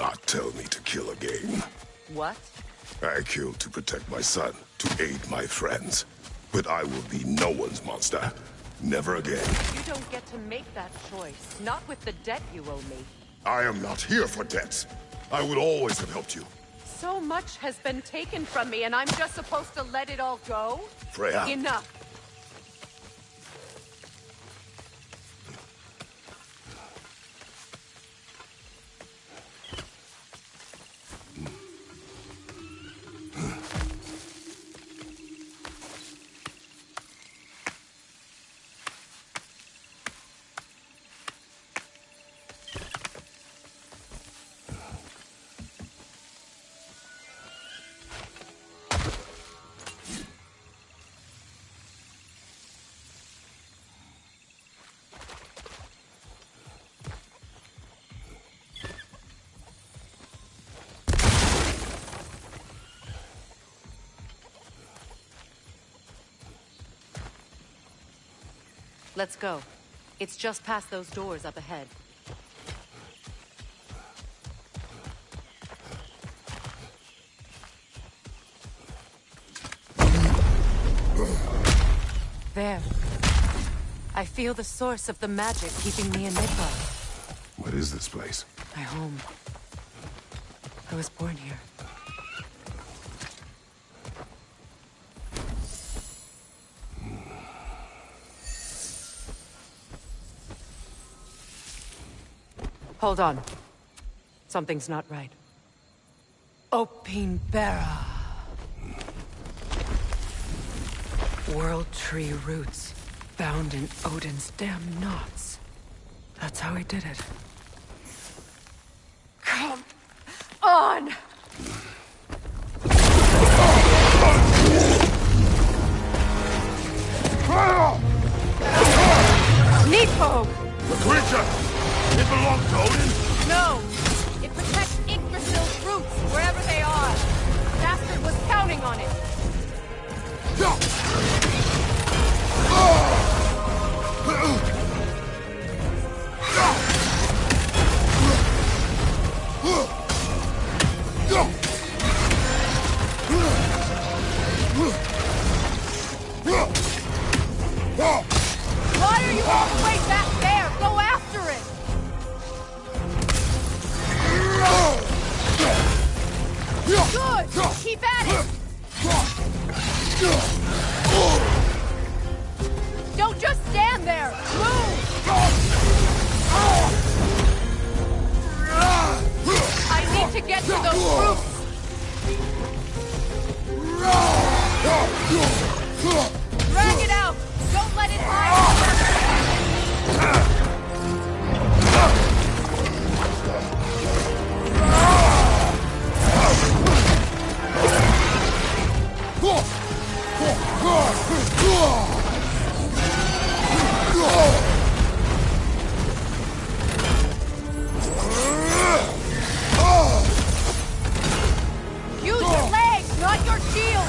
not tell me to kill again. What? I killed to protect my son, to aid my friends. But I will be no one's monster. Never again. You don't get to make that choice. Not with the debt you owe me. I am not here for debts. I would always have helped you. So much has been taken from me, and I'm just supposed to let it all go? Freya. Enough. Let's go. It's just past those doors up ahead. There. I feel the source of the magic keeping me in Midgard. What is this place? My home. I was born here. Hold on. Something's not right. Opinbera. World Tree roots, bound in Odin's damn knots. That's how he did it. Come on! Nidhogg! The creature! It belongs to Odin? No! It protects Yggdrasil's roots, wherever they are. Bastard was counting on it. Why are you all the way back there? Go after it! Good! Keep at it! Don't just stand there! Move! I need to get to those roots! Drag it out! Don't let it hide! Use your legs, not your shield!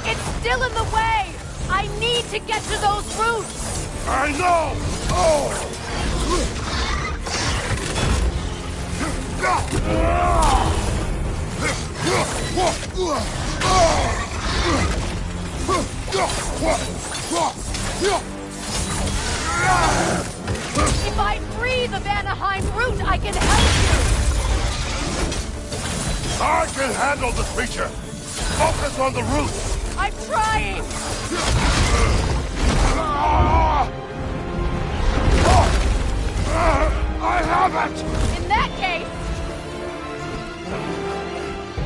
It's still in the way! I need to get to those roots! I know! Oh! If I free the Vanaheim root, I can help you! I can handle the creature! Focus on the roots! I'm trying! I have it! In that case...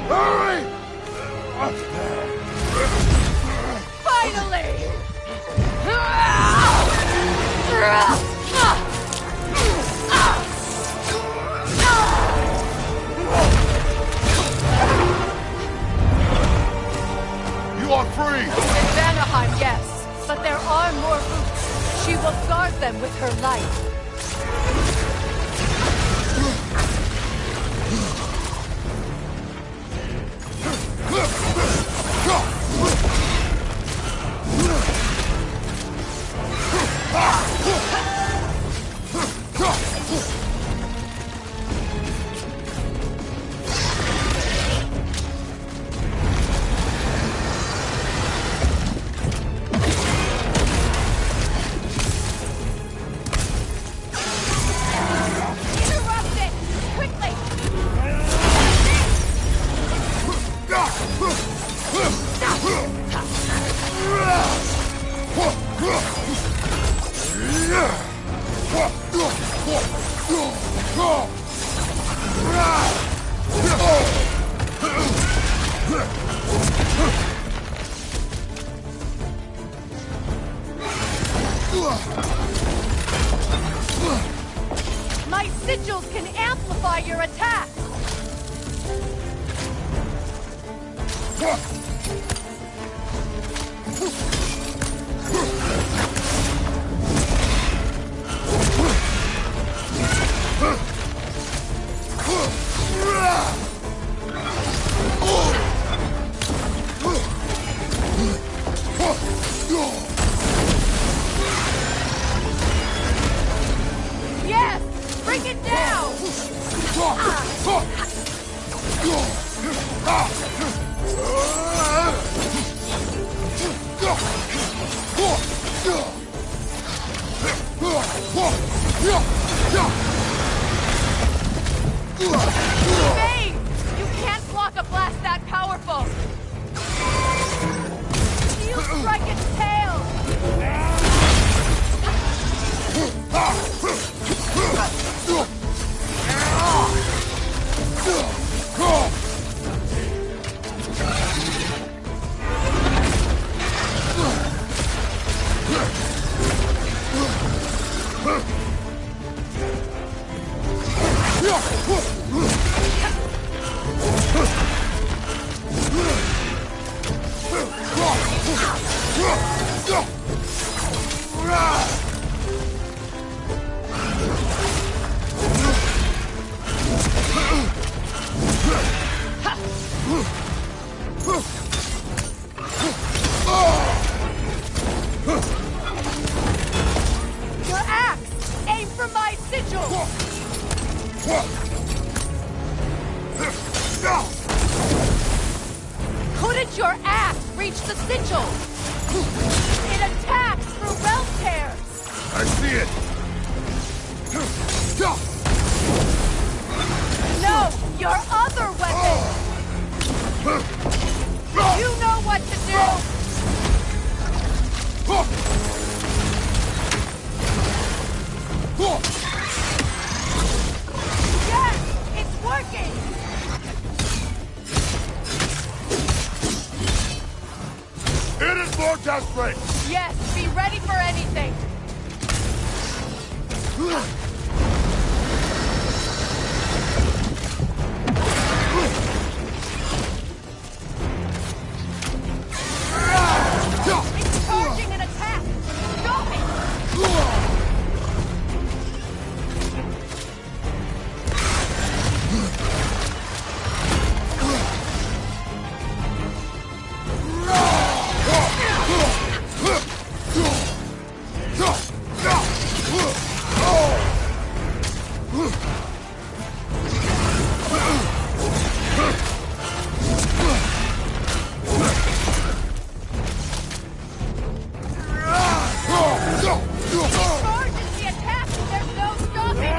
Hurry! Finally! You are free! In Vanaheim, yes. But there are more roots. She will guard them with her life. sigils can amplify your attack! Yes! Bring it down! Bane! You can't block a blast that powerful! You strike its tail! Your axe! Aim for my sigil! Couldn't your axe reach the sigil? It attacks through realm tears! I see it! No! Your other weapon! You know what to do! Yes! It's working! It is more desperate! Yes, be ready for anything! It's charging an attack! Stop it! Charges the attack! There's no stopping it!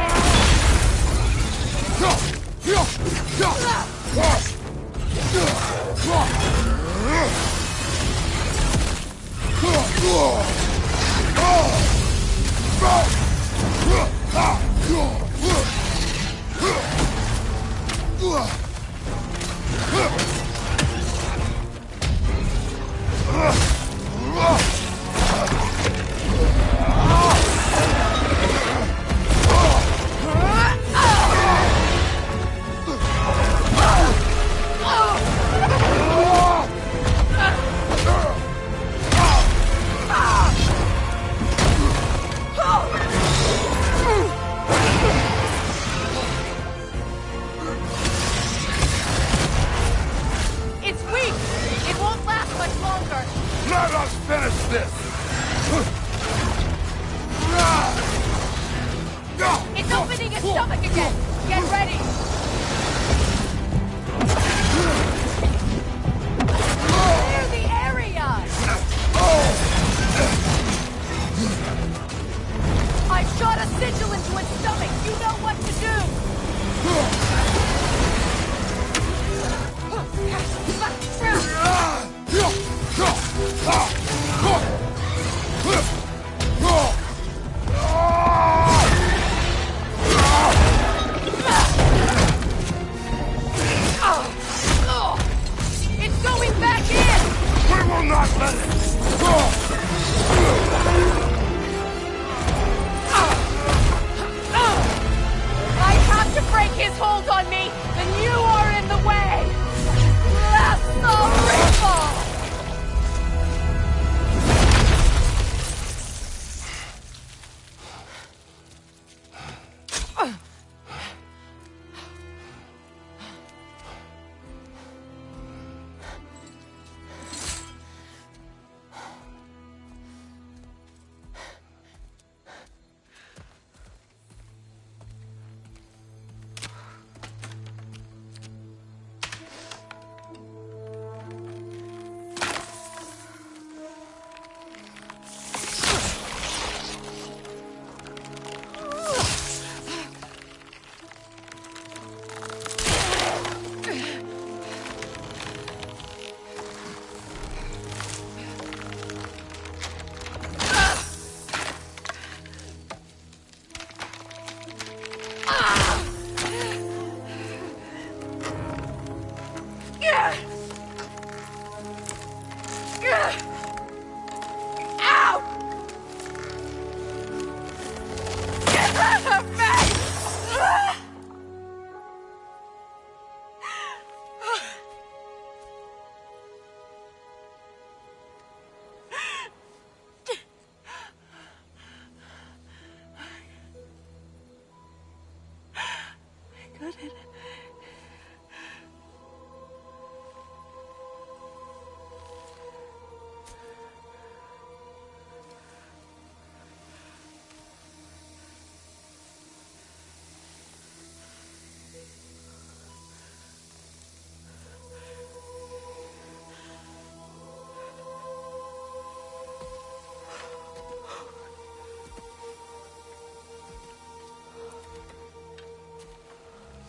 It's weak! It won't last much longer! Let us finish this! It's opening its stomach again! Get ready! Clear the area! I shot a sigil into its stomach! You know what to do! It's going back in! We will not let it! his hold on me, then you are in the way! Blast the ripple!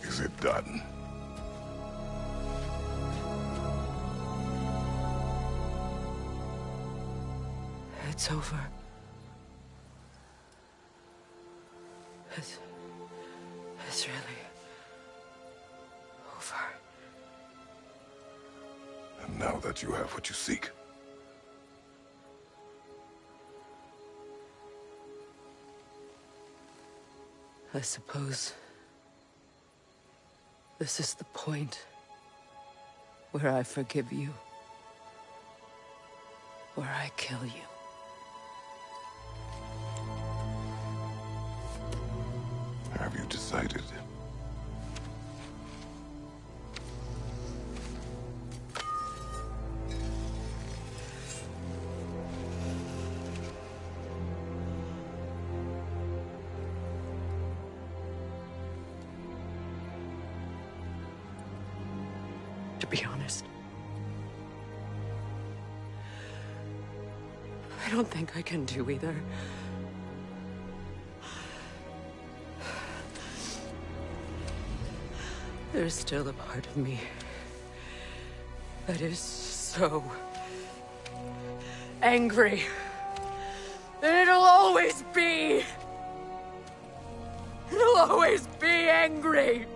Is it done? It's over. It's really over. And now that you have what you seek, I suppose this is the point where I forgive you, where I kill you. have you decided? To be honest, I don't think I can do either. There's still a part of me that is so angry that it'll always be angry.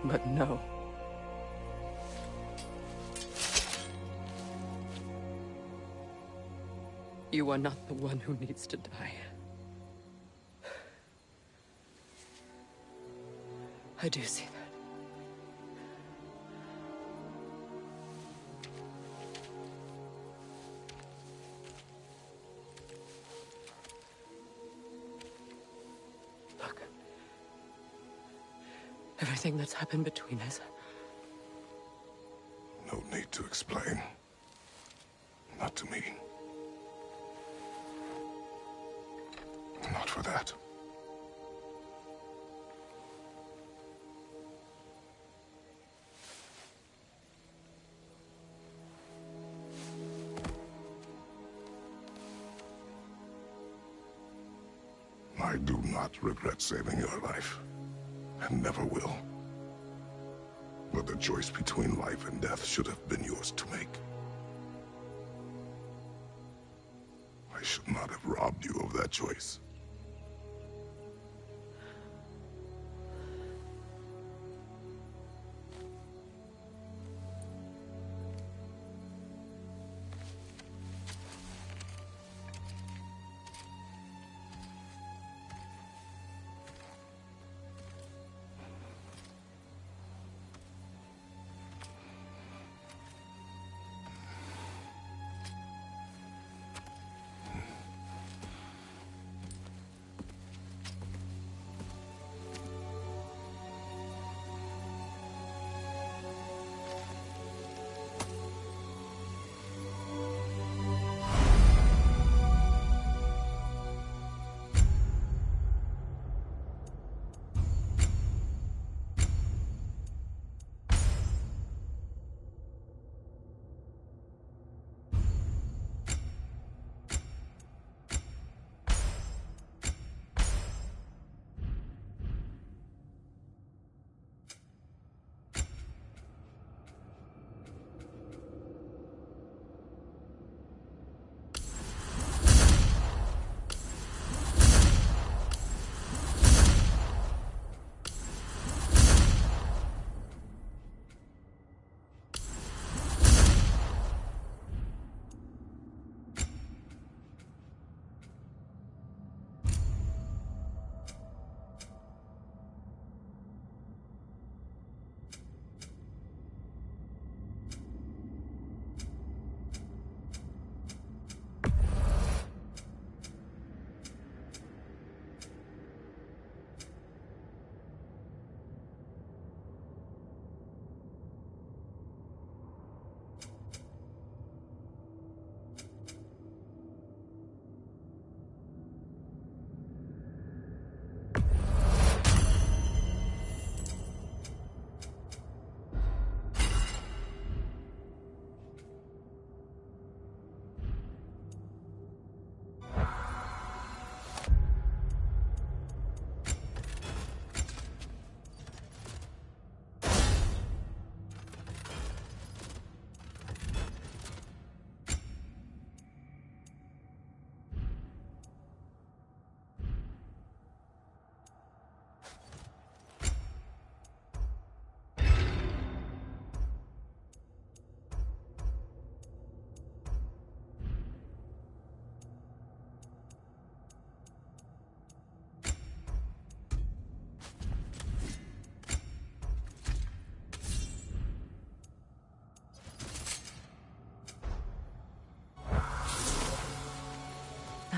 But no. You are not the one who needs to die. I do see that. Look. Everything that's happened between us. No need to explain. Not to me. Not for that. I do not regret saving your life, and never will. But the choice between life and death should have been yours to make. I should not have robbed you of that choice.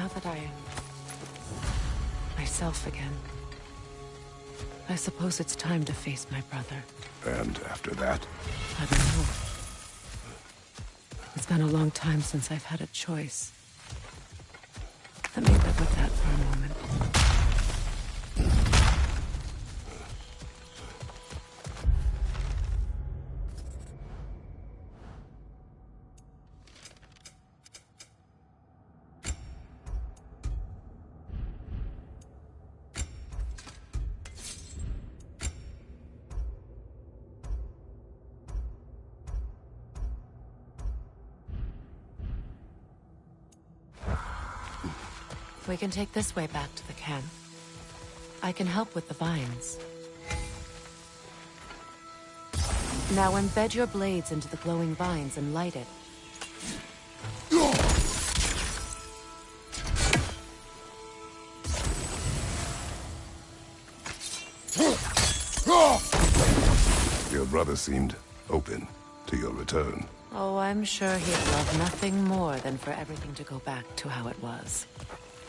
Now that I am myself again, I suppose it's time to face my brother. And after that? I don't know. It's been a long time since I've had a choice. Let me live with that for a moment. We can take this way back to the camp. I can help with the vines. Now embed your blades into the glowing vines and light it. Your brother seemed open to your return. Oh, I'm sure he'd love nothing more than for everything to go back to how it was,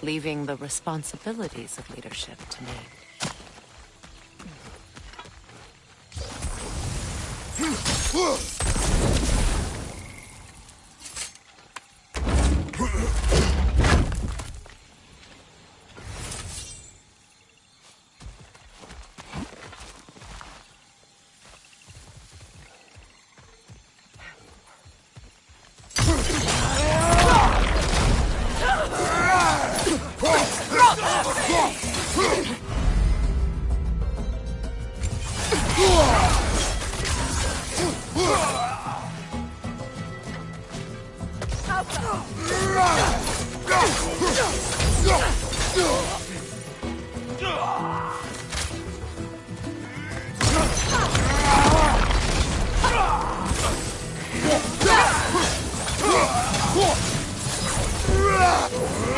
leaving the responsibilities of leadership to me.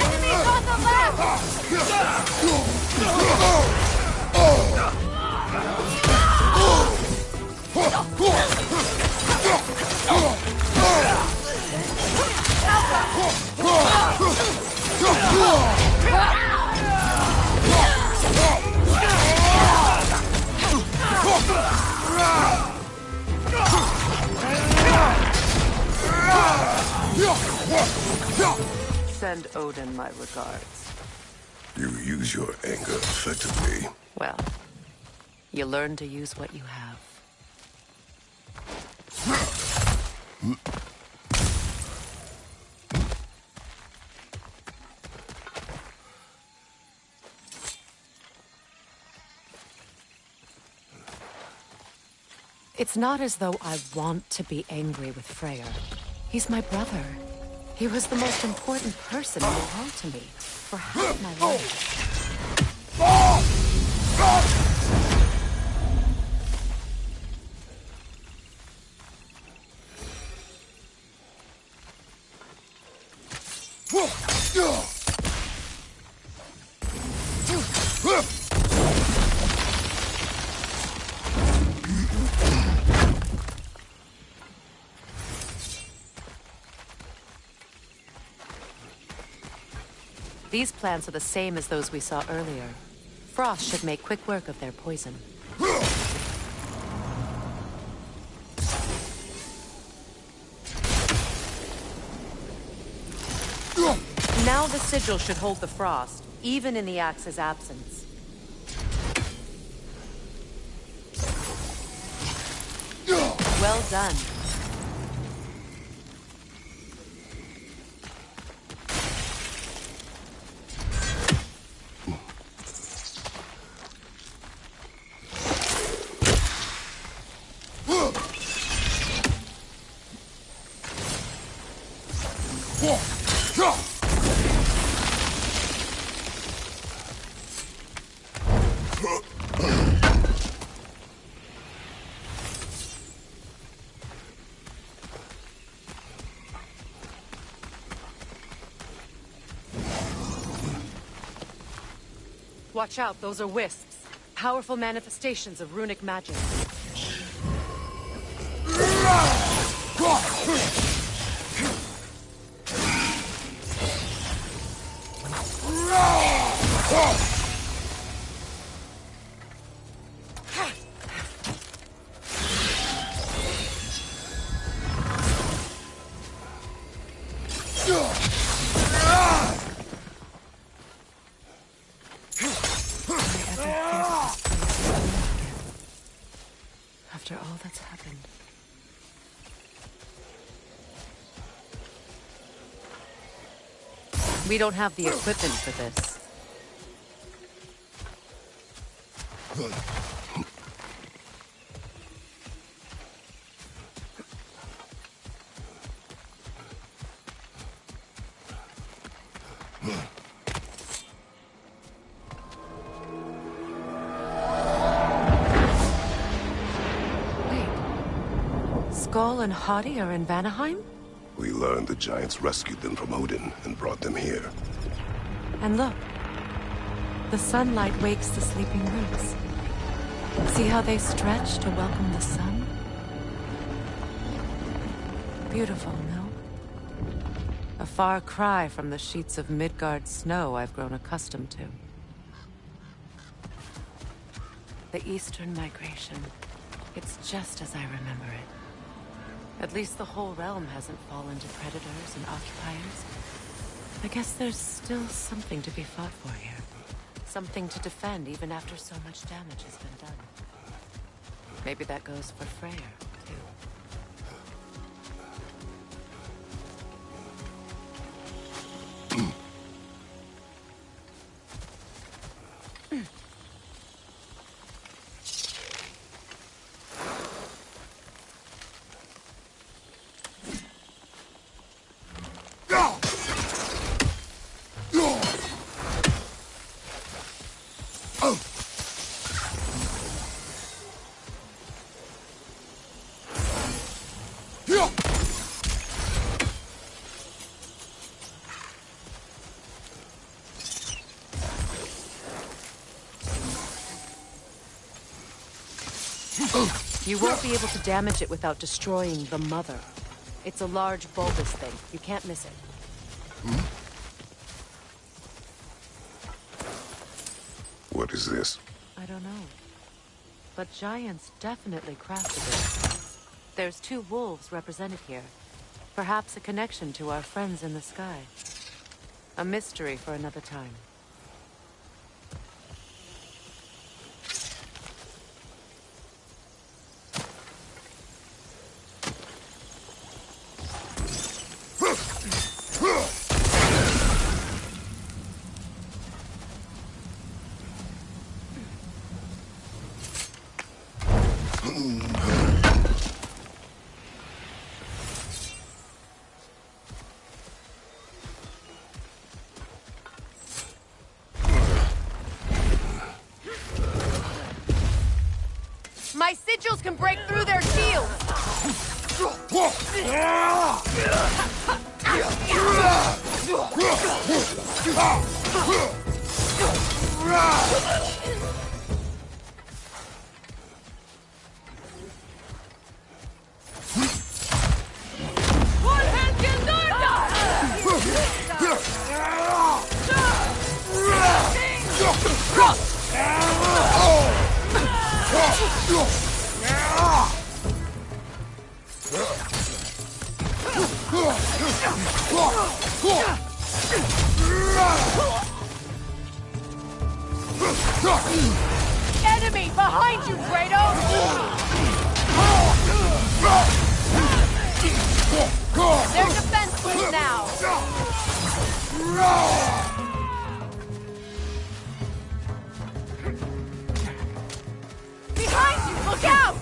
Enemies on the Send Odin my regards. You use your anger effectively. Well, you learn to use what you have. It's not as though I want to be angry with Freyr. He's my brother. He was the most important person in the world to me for half my life. These plants are the same as those we saw earlier. Frost should make quick work of their poison. Now the sigil should hold the frost, even in the axe's absence. Well done. Watch out, those are wisps. Powerful manifestations of runic magic. After all that's happened. We don't have the equipment for this. Skoll and Hati are in Vanaheim? We learned the Giants rescued them from Odin and brought them here. And look. The sunlight wakes the sleeping roots. See how they stretch to welcome the sun? Beautiful, no? A far cry from the sheets of Midgard snow I've grown accustomed to. The Eastern Migration. It's just as I remember it. At least the whole realm hasn't fallen to predators and occupiers. I guess there's still something to be fought for here. Something to defend even after so much damage has been done. Maybe that goes for Freyr, too. You won't be able to damage it without destroying the Mother. It's a large, bulbous thing. You can't miss it. What is this? I don't know. But giants definitely crafted it. There's 2 wolves represented here. Perhaps a connection to our friends in the sky. A mystery for another time. My sigils can break through their shields! Enemy behind you, Kratos! They're defenseless now! Behind you! Look out!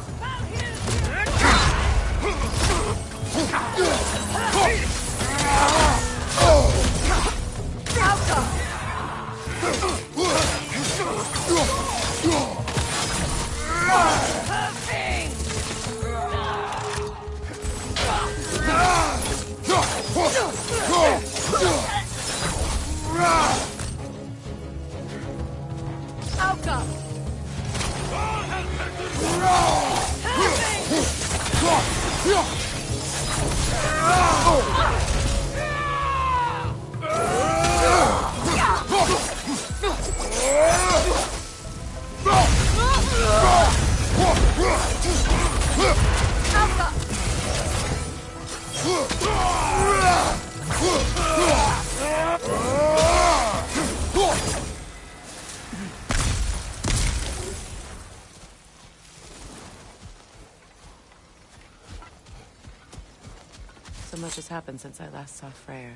has happened since I last saw Freyr.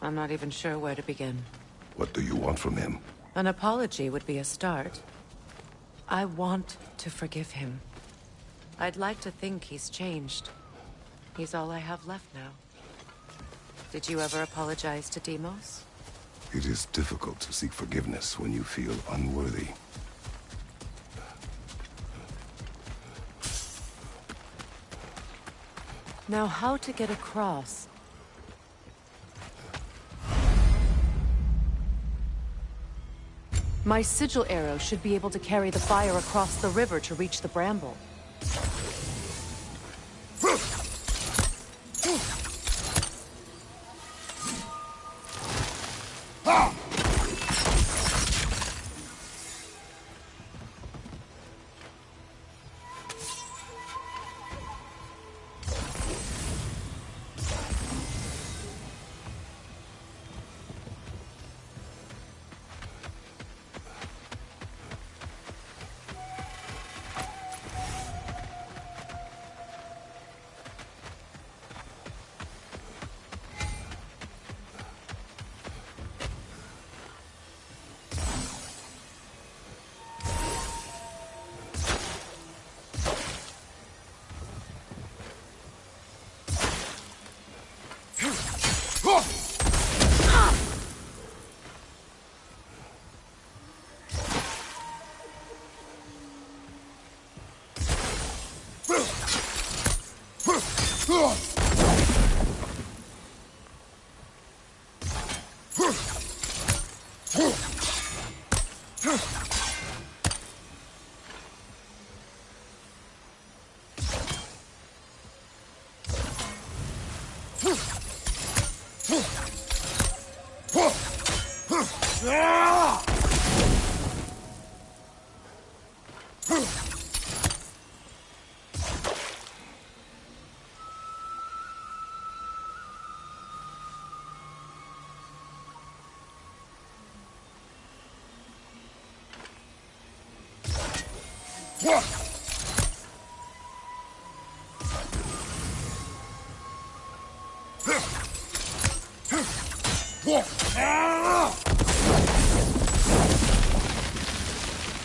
I'm not even sure where to begin. What do you want from him? An apology would be a start. I want to forgive him. I'd like to think he's changed. He's all I have left now. Did you ever apologize to Deimos? It is difficult to seek forgiveness when you feel unworthy. Now, how to get across? My sigil arrow should be able to carry the fire across the river to reach the bramble.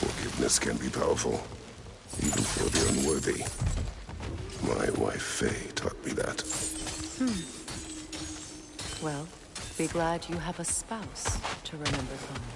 Forgiveness can be powerful, even for the unworthy. My wife, Faye, taught me that. Well, be glad you have a spouse to remember fondly.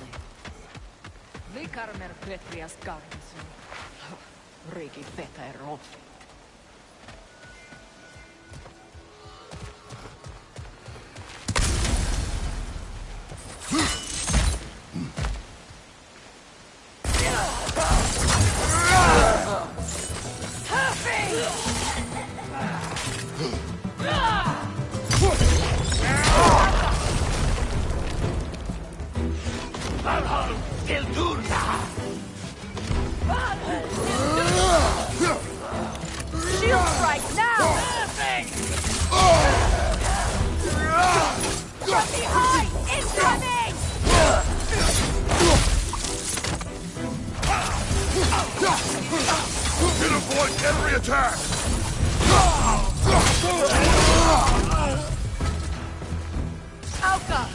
Every attack! Alka!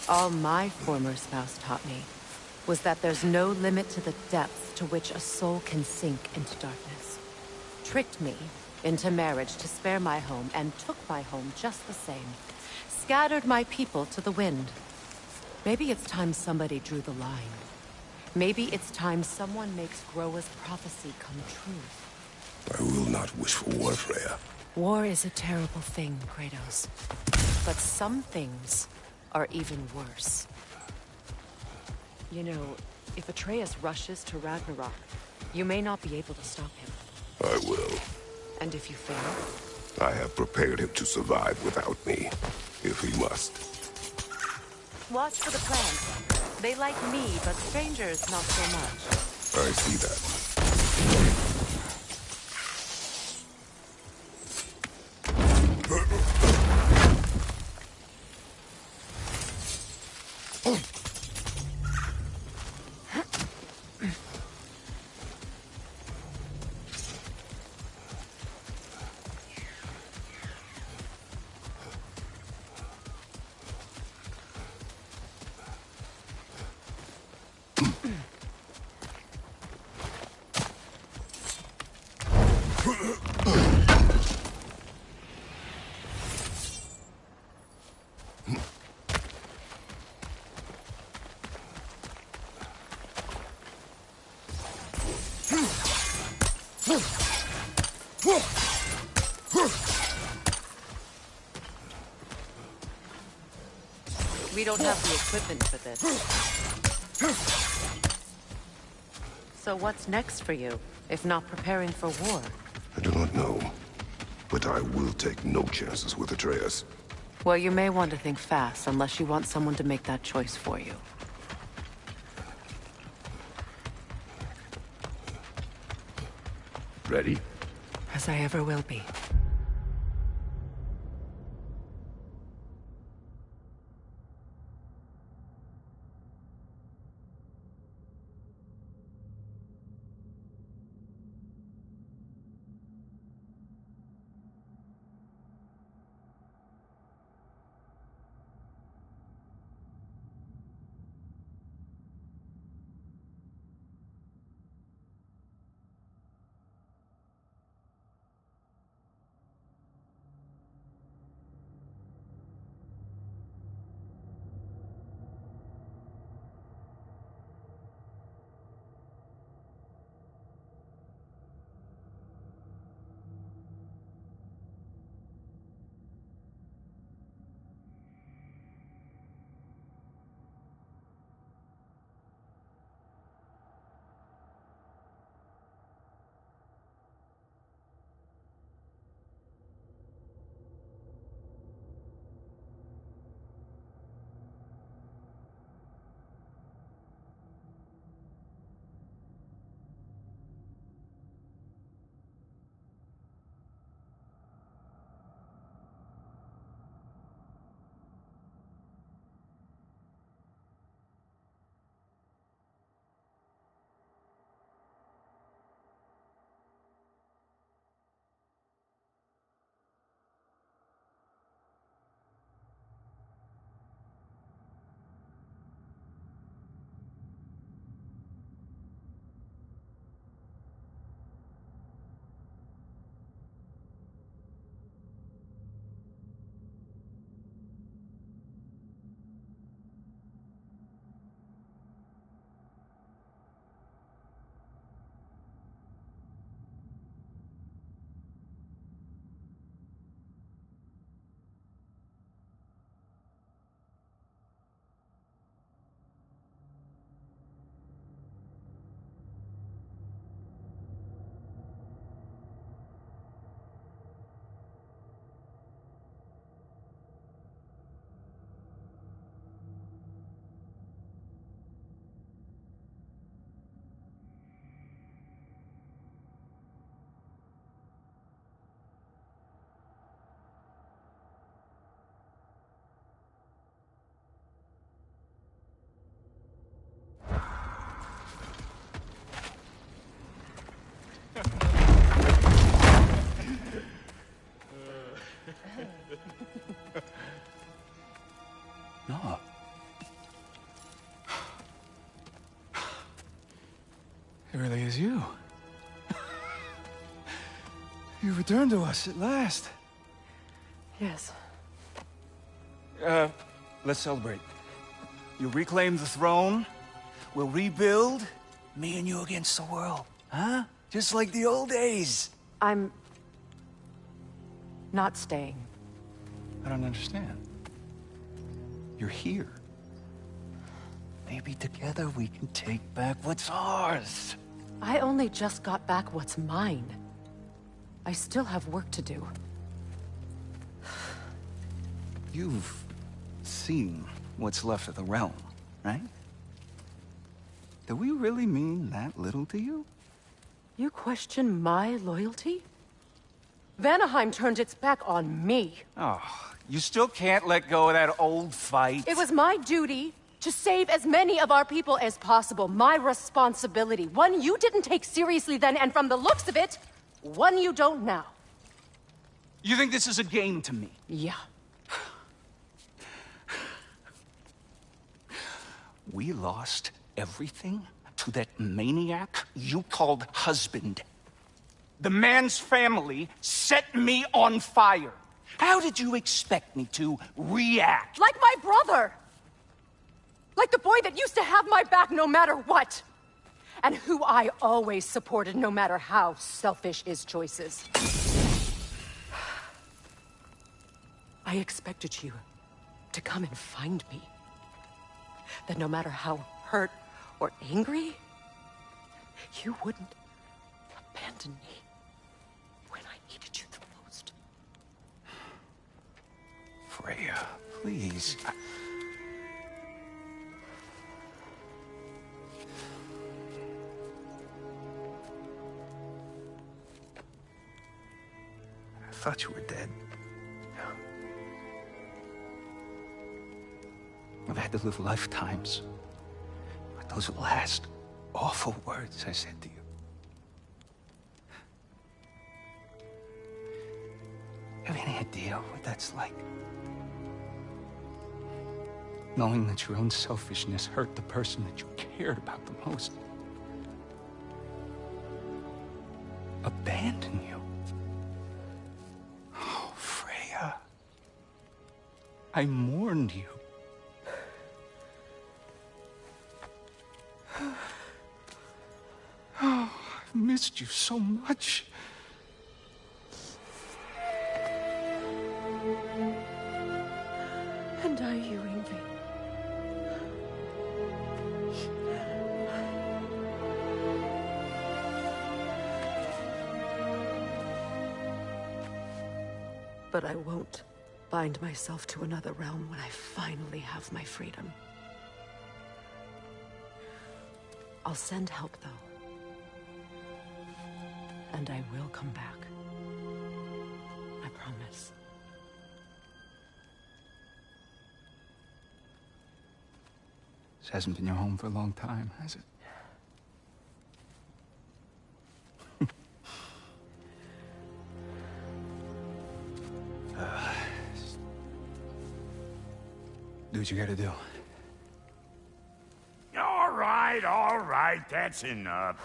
All my former spouse taught me was that there's no limit to the depth to which a soul can sink into darkness. Tricked me into marriage to spare my home and took my home just the same. Scattered my people to the wind. Maybe it's time somebody drew the line. Maybe it's time someone makes Groa's prophecy come true. I will not wish for war, Freya. War is a terrible thing, Kratos. But some things are even worse. You know, if Atreus rushes to Ragnarok, you may not be able to stop him. I will. And if you fail? I have prepared him to survive without me, if he must. Watch for the plants. They like me, but strangers not so much. I see that. We don't have the equipment for this. So what's next for you, if not preparing for war? I do not know, but I will take no chances with Atreus. Well, you may want to think fast, unless you want someone to make that choice for you. Ready? As I ever will be. No. It really is you. You returned to us at last. Yes. Let's celebrate. You reclaim the throne. We'll rebuild. Me and you against the world. Huh? Just like the old days. I'm... not staying. I don't understand. You're here. Maybe together we can take back what's ours. I only just got back what's mine. I still have work to do. You've seen what's left of the realm, right? Do we really mean that little to you? You question my loyalty? Vanaheim turned its back on me. Oh, you still can't let go of that old fight? It was my duty to save as many of our people as possible. My responsibility. One you didn't take seriously then, and from the looks of it, one you don't now. You think this is a game to me? Yeah. We lost everything to that maniac you called husband. The man's family set me on fire. How did you expect me to react? Like my brother! Like the boy that used to have my back no matter what! And who I always supported no matter how selfish his choices. I expected you to come and find me. That no matter how hurt or angry, you wouldn't abandon me when I needed you the most. Freya, please. I thought you were dead. I've had to live lifetimes with those last awful words I said to you. Have any idea what that's like? Knowing that your own selfishness hurt the person that you cared about the most. Abandon you. Oh, Freya. I mourned you. Oh, I've missed you so much. And are you, Ingvi? But I won't bind myself to another realm when I finally have my freedom. I'll send help, though. And I will come back. I promise. This hasn't been your home for a long time, has it? Do what you gotta do. All right, that's enough.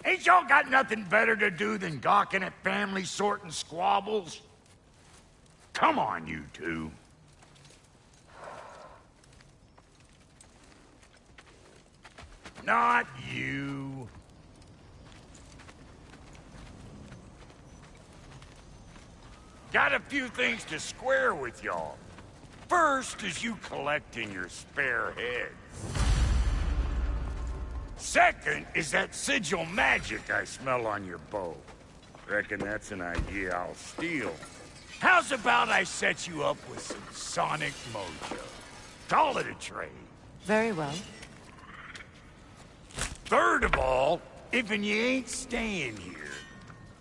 Ain't y'all got nothing better to do than gawking at family sorting squabbles? Come on, you two. Not you. Got a few things to square with y'all. First is you collecting your spare heads. Second is that sigil magic I smell on your bow. Reckon that's an idea I'll steal. How's about I set you up with some sonic mojo? Call it a trade. Very well. Third of all, if you ain't staying here,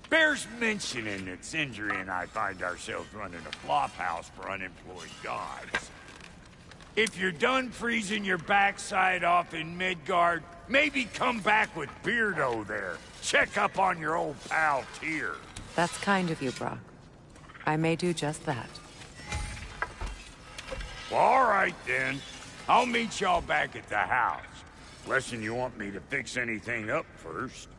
bears mentioning that Sindri and I find ourselves running a flophouse for unemployed gods. If you're done freezing your backside off in Midgard, maybe come back with Beardo there. Check up on your old pal Tyr. That's kind of you, Brock. I may do just that. Well, all right, then. I'll meet y'all back at the house. Lesson you want me to fix anything up first.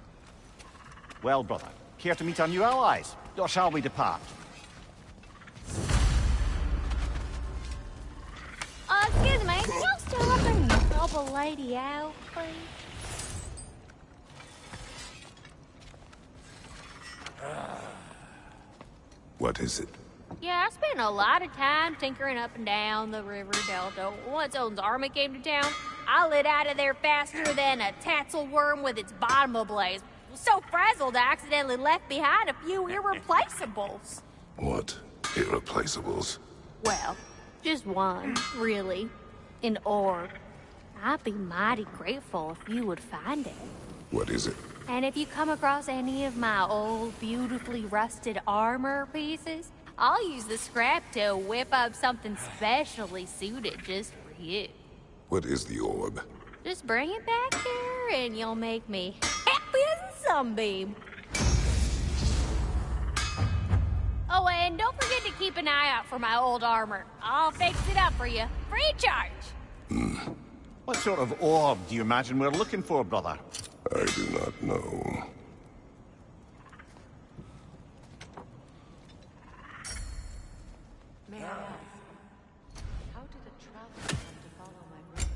Well, brother, care to meet our new allies? Or shall we depart? Excuse me, can y'all stop and help a lady out, please? What is it? Yeah, I spent a lot of time tinkering up and down the river delta. Once Odin's army came to town, I lit out of there faster than a tassel worm with its bottom ablaze. So frazzled, I accidentally left behind a few irreplaceables. What? Irreplaceables? Well, just one, really. An orb. I'd be mighty grateful if you would find it. What is it? And if you come across any of my old, beautifully rusted armor pieces, I'll use the scrap to whip up something specially suited just for you. What is the orb? Just bring it back here and you'll make me happy as a sunbeam. Oh, and don't forget to keep an eye out for my old armor. I'll fix it up for you, free charge. What sort of orb do you imagine we're looking for, brother? I do not know. May I ask, how did a traveler come to follow my brother?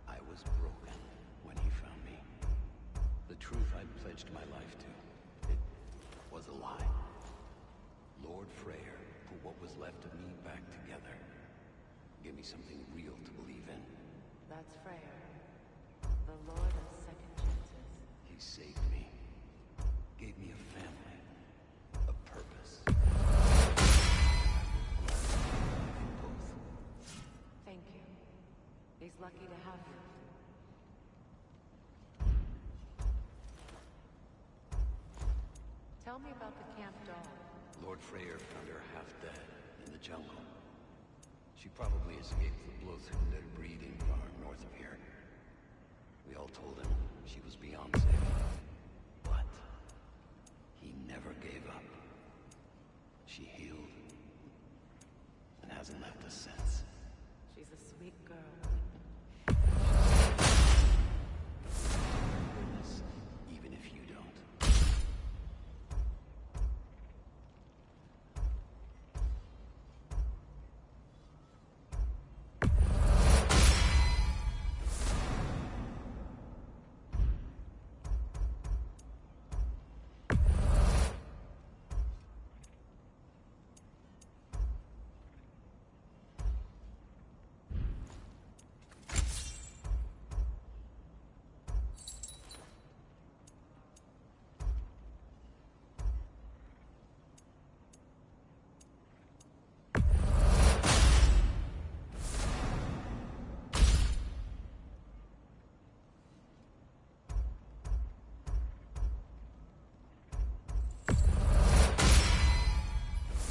I was broken when he found me. The truth I'd pledged my life to, it was a lie. Lord Freyr put what was left of me back together. Give me something real to believe in. That's Freyr, the Lord of Second Chances. He saved me. Gave me a family. A purpose. Thank you. He's lucky to have you. Tell me about the camp dog. Lord Freyr found her half dead in the jungle. She probably escaped the Blothund breeding farm north of here. We all told him she was beyond saving. But he never gave up. She healed and hasn't left us since. She's a sweet girl. Goodness, even if you don't.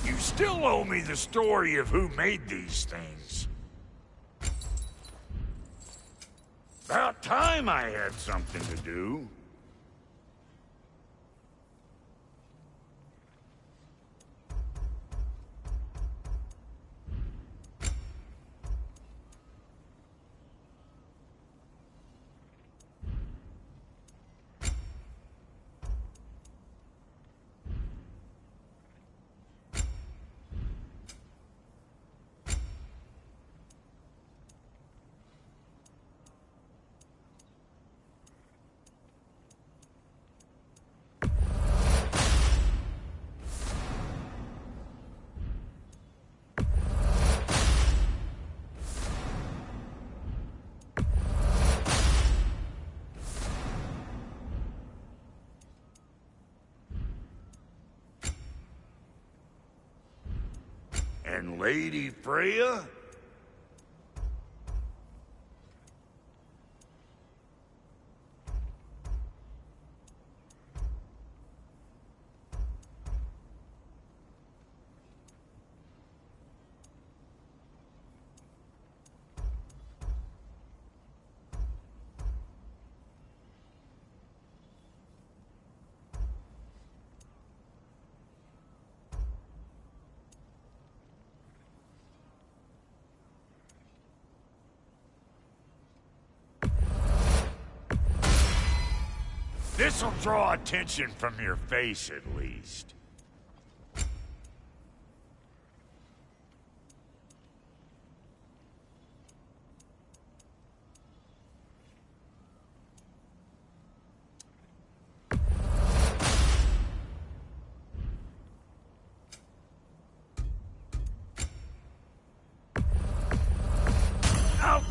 You still owe me the story of who made these things. About time I had something to do. And Lady Freya? This'll draw attention from your face, at least.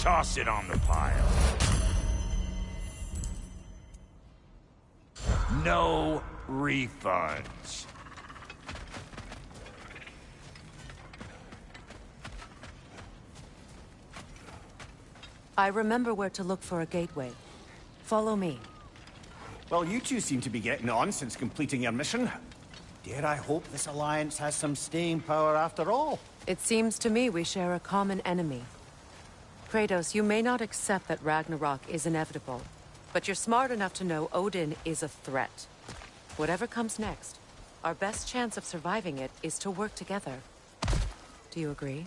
Toss it on the pile. No refunds. I remember where to look for a gateway. Follow me. Well, you two seem to be getting on since completing your mission. Dare I hope this alliance has some staying power after all? It seems to me we share a common enemy. Kratos, you may not accept that Ragnarok is inevitable, but you're smart enough to know Odin is a threat. Whatever comes next, our best chance of surviving it is to work together. Do you agree?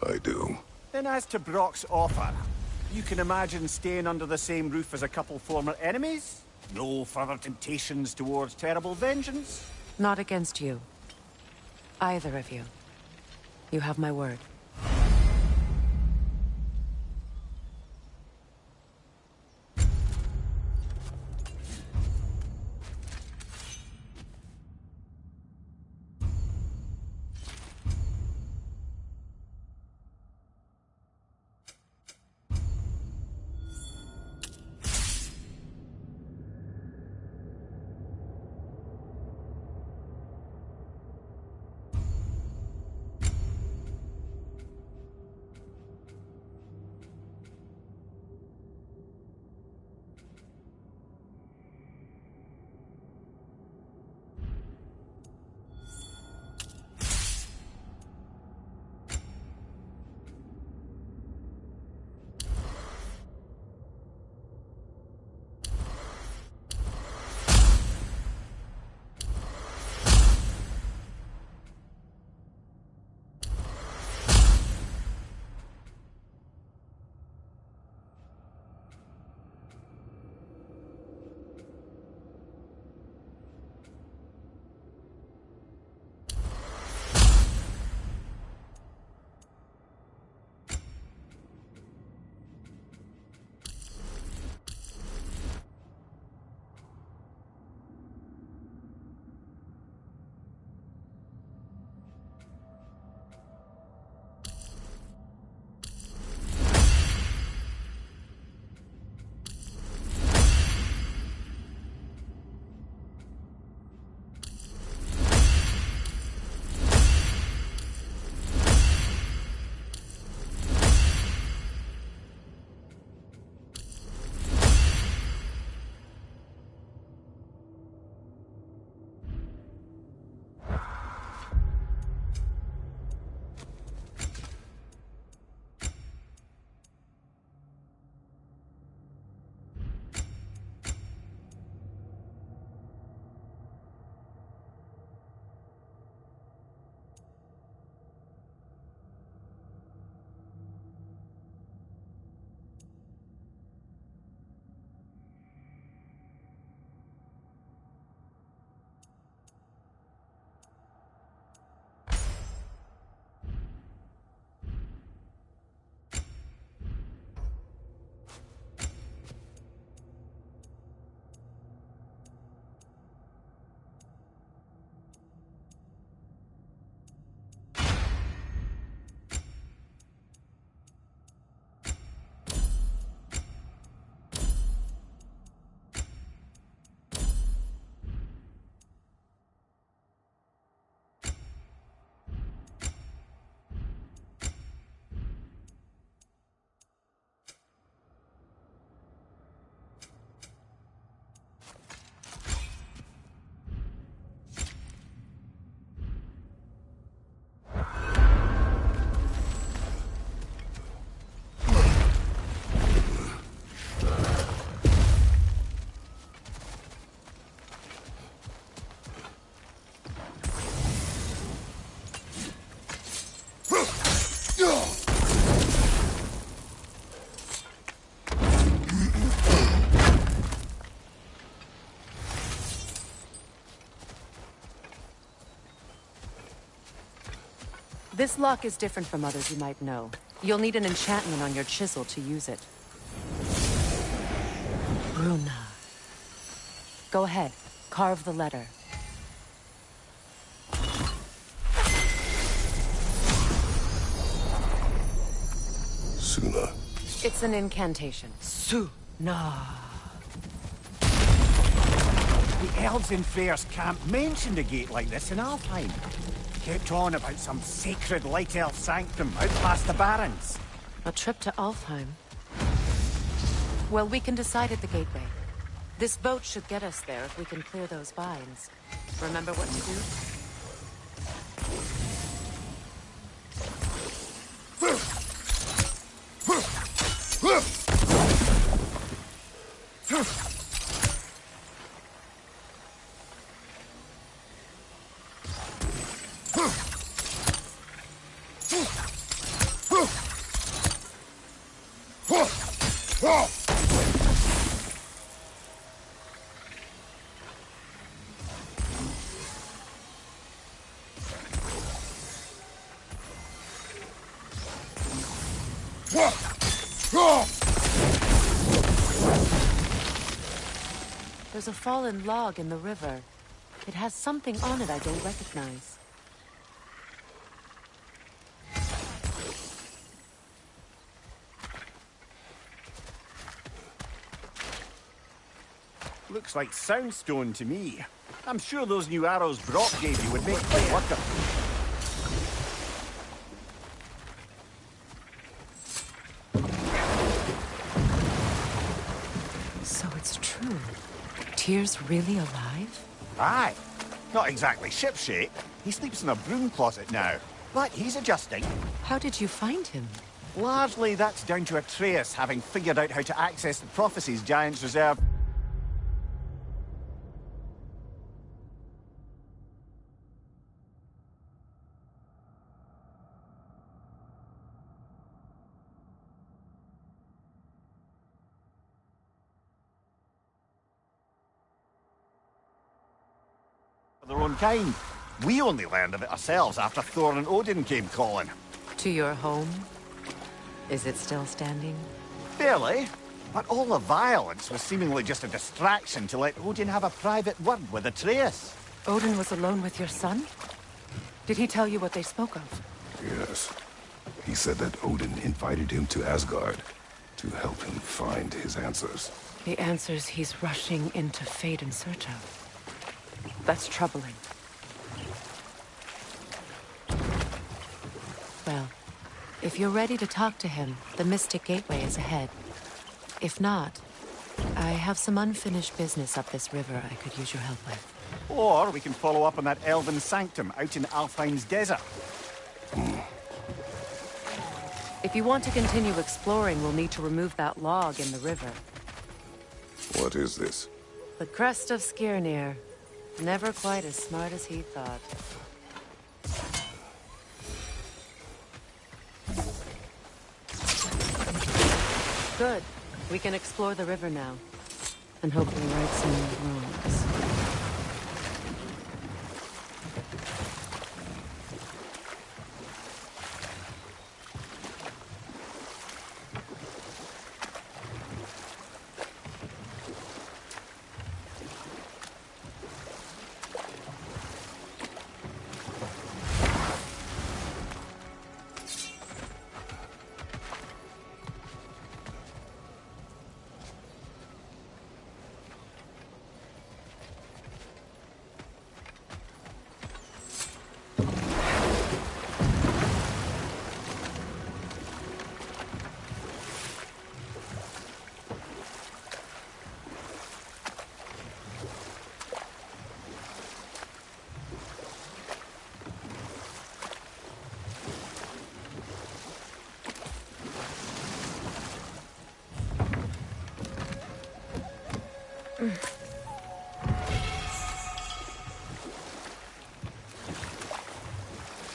I do. Then as to Brock's offer, you can imagine staying under the same roof as a couple former enemies? No further temptations towards terrible vengeance? Not against you. Either of you. You have my word. This lock is different from others you might know. You'll need an enchantment on your chisel to use it. Bruna. Go ahead. Carve the letter. Suna. It's an incantation. Nah. The elves in Freyr's camp mentioned a gate like this in Alfheim. Kept on about some sacred Light Elf sanctum out past the Barrens. A trip to Alfheim. Well, we can decide at the gateway. This boat should get us there if we can clear those vines. Remember what to do? There's a fallen log in the river. It has something on it I don't recognize. Looks like soundstone to me. I'm sure those new arrows Brock gave you would make quick work of it. So it's true. Tyr's really alive? Aye. Not exactly shipshape. He sleeps in a broom closet now. But he's adjusting. How did you find him? Largely that's down to Atreus having figured out how to access the prophecies Giants reserve. Their own kind. We only learned of it ourselves after Thor and Odin came calling. To your home? Is it still standing? Barely. But all the violence was seemingly just a distraction to let Odin have a private word with Atreus. Odin was alone with your son? Did he tell you what they spoke of? Yes. He said that Odin invited him to Asgard to help him find his answers. The answers he's rushing into fate in search of. That's troubling. Well, if you're ready to talk to him, the Mystic Gateway is ahead. If not, I have some unfinished business up this river I could use your help with. Or we can follow up on that elven sanctum out in Alfheim's desert. If you want to continue exploring, we'll need to remove that log in the river. What is this? The crest of Skirnir. Never quite as smart as he thought. Good. We can explore the river now. And hopefully right some wrongs.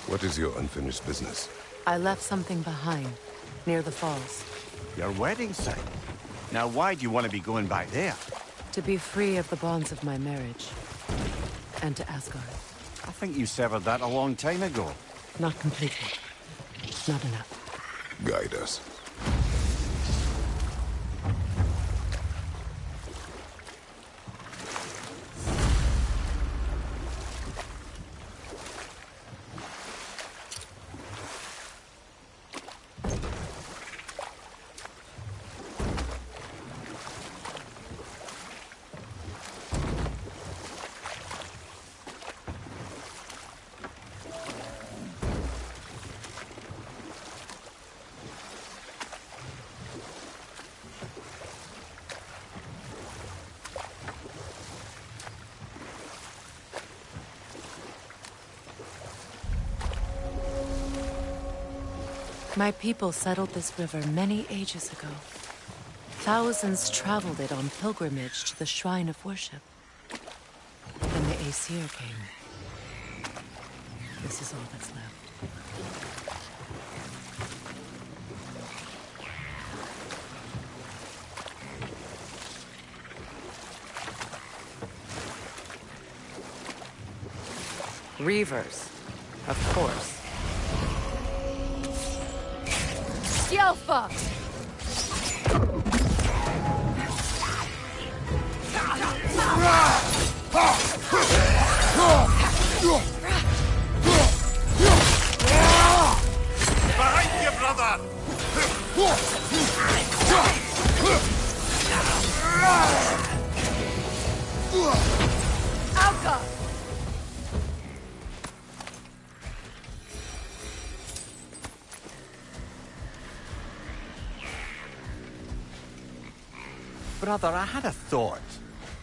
What is your unfinished business? I left something behind, near the falls. Your wedding site? Now why do you want to be going back there? To be free of the bonds of my marriage. And to Asgard. I think you severed that a long time ago. Not completely. Not enough. Guide us. My people settled this river many ages ago. Thousands traveled it on pilgrimage to the shrine of worship. Then the Aesir came. This is all that's left. Reavers, of course. Yelfa! Behind you, brother! Alka! Brother, I had a thought.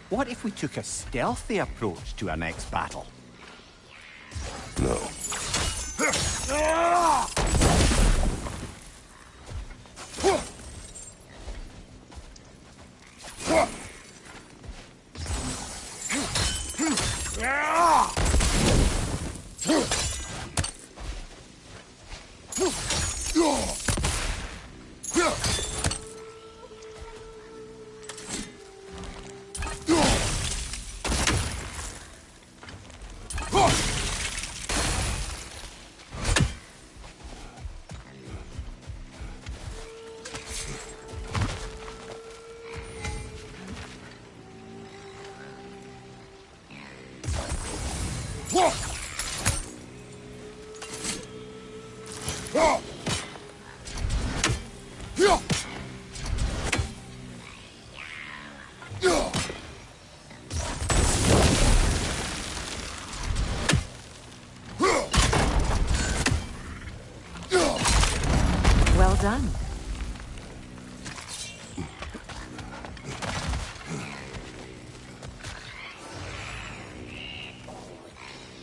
What if we took a stealthy approach to our next battle? No. Well done.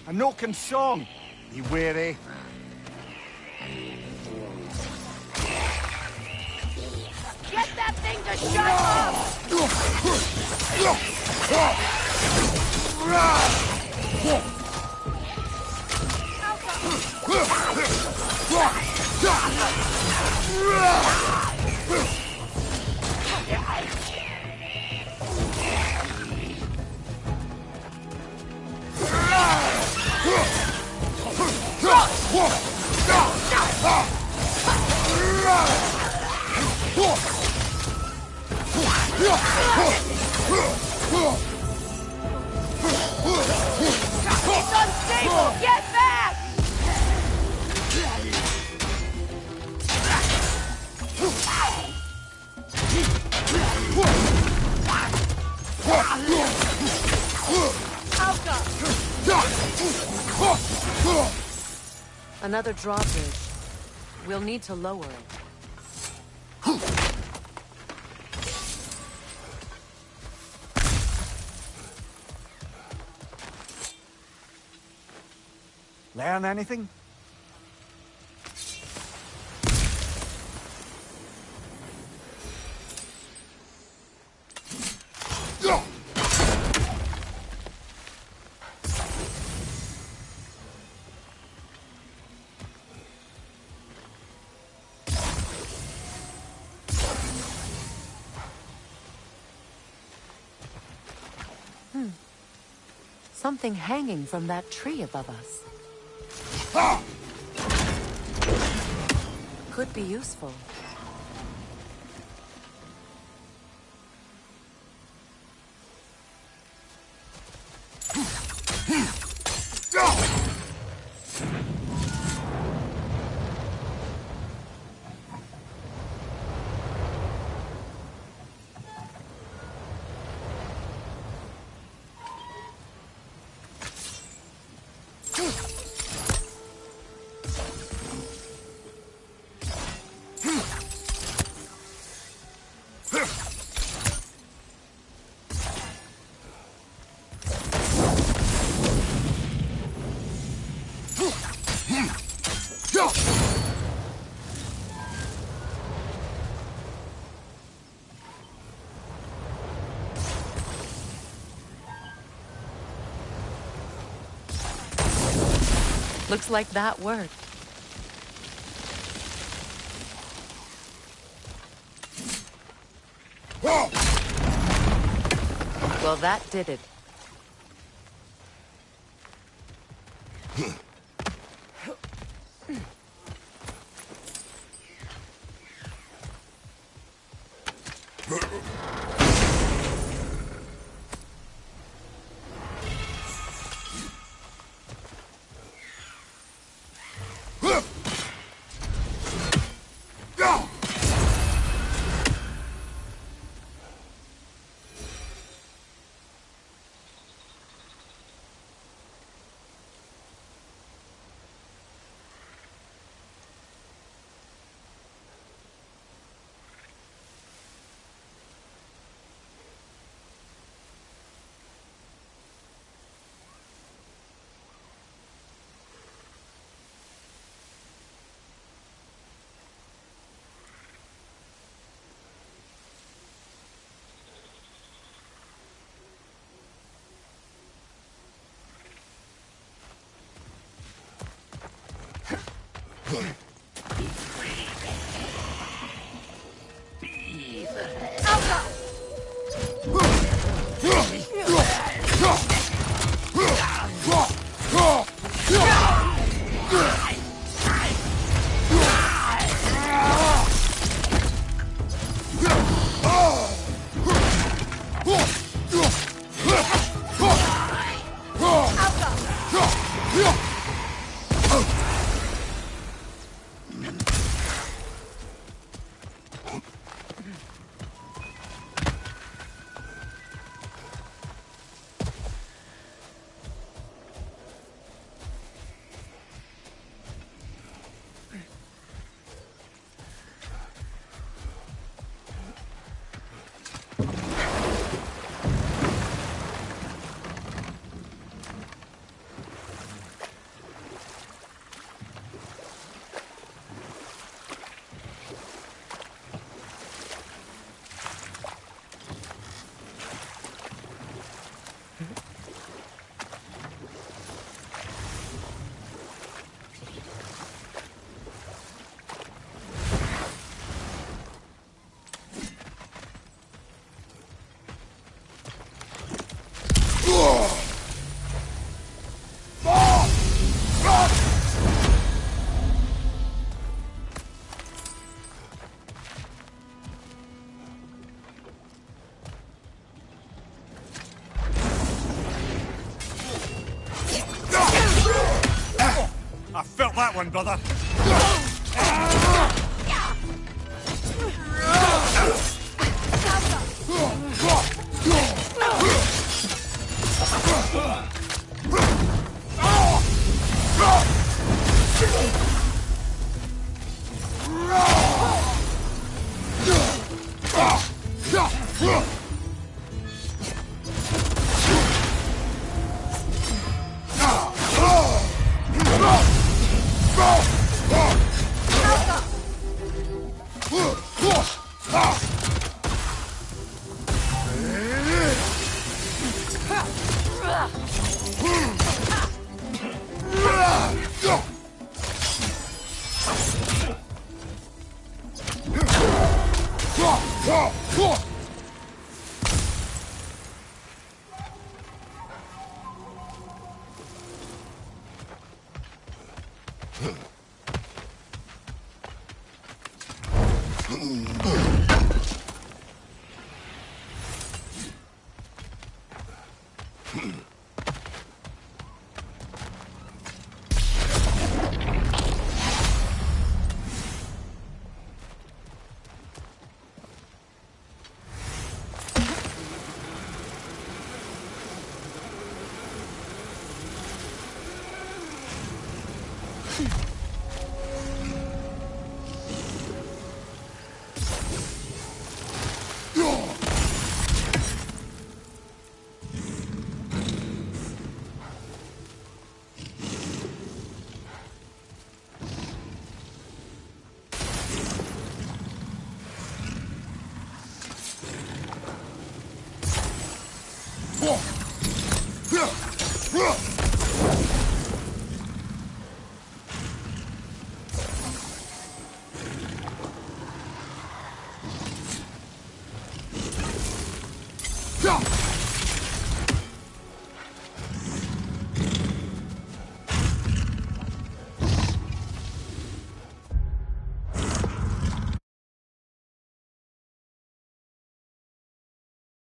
A Noken song. Be wary. Get that thing to shut It's unstable! Get back! Another drawbridge. We'll need to lower it. Learn anything? Something hanging from that tree above us. Could be useful. Looks like that worked. Well, that did it. I felt that one, brother. Whoa!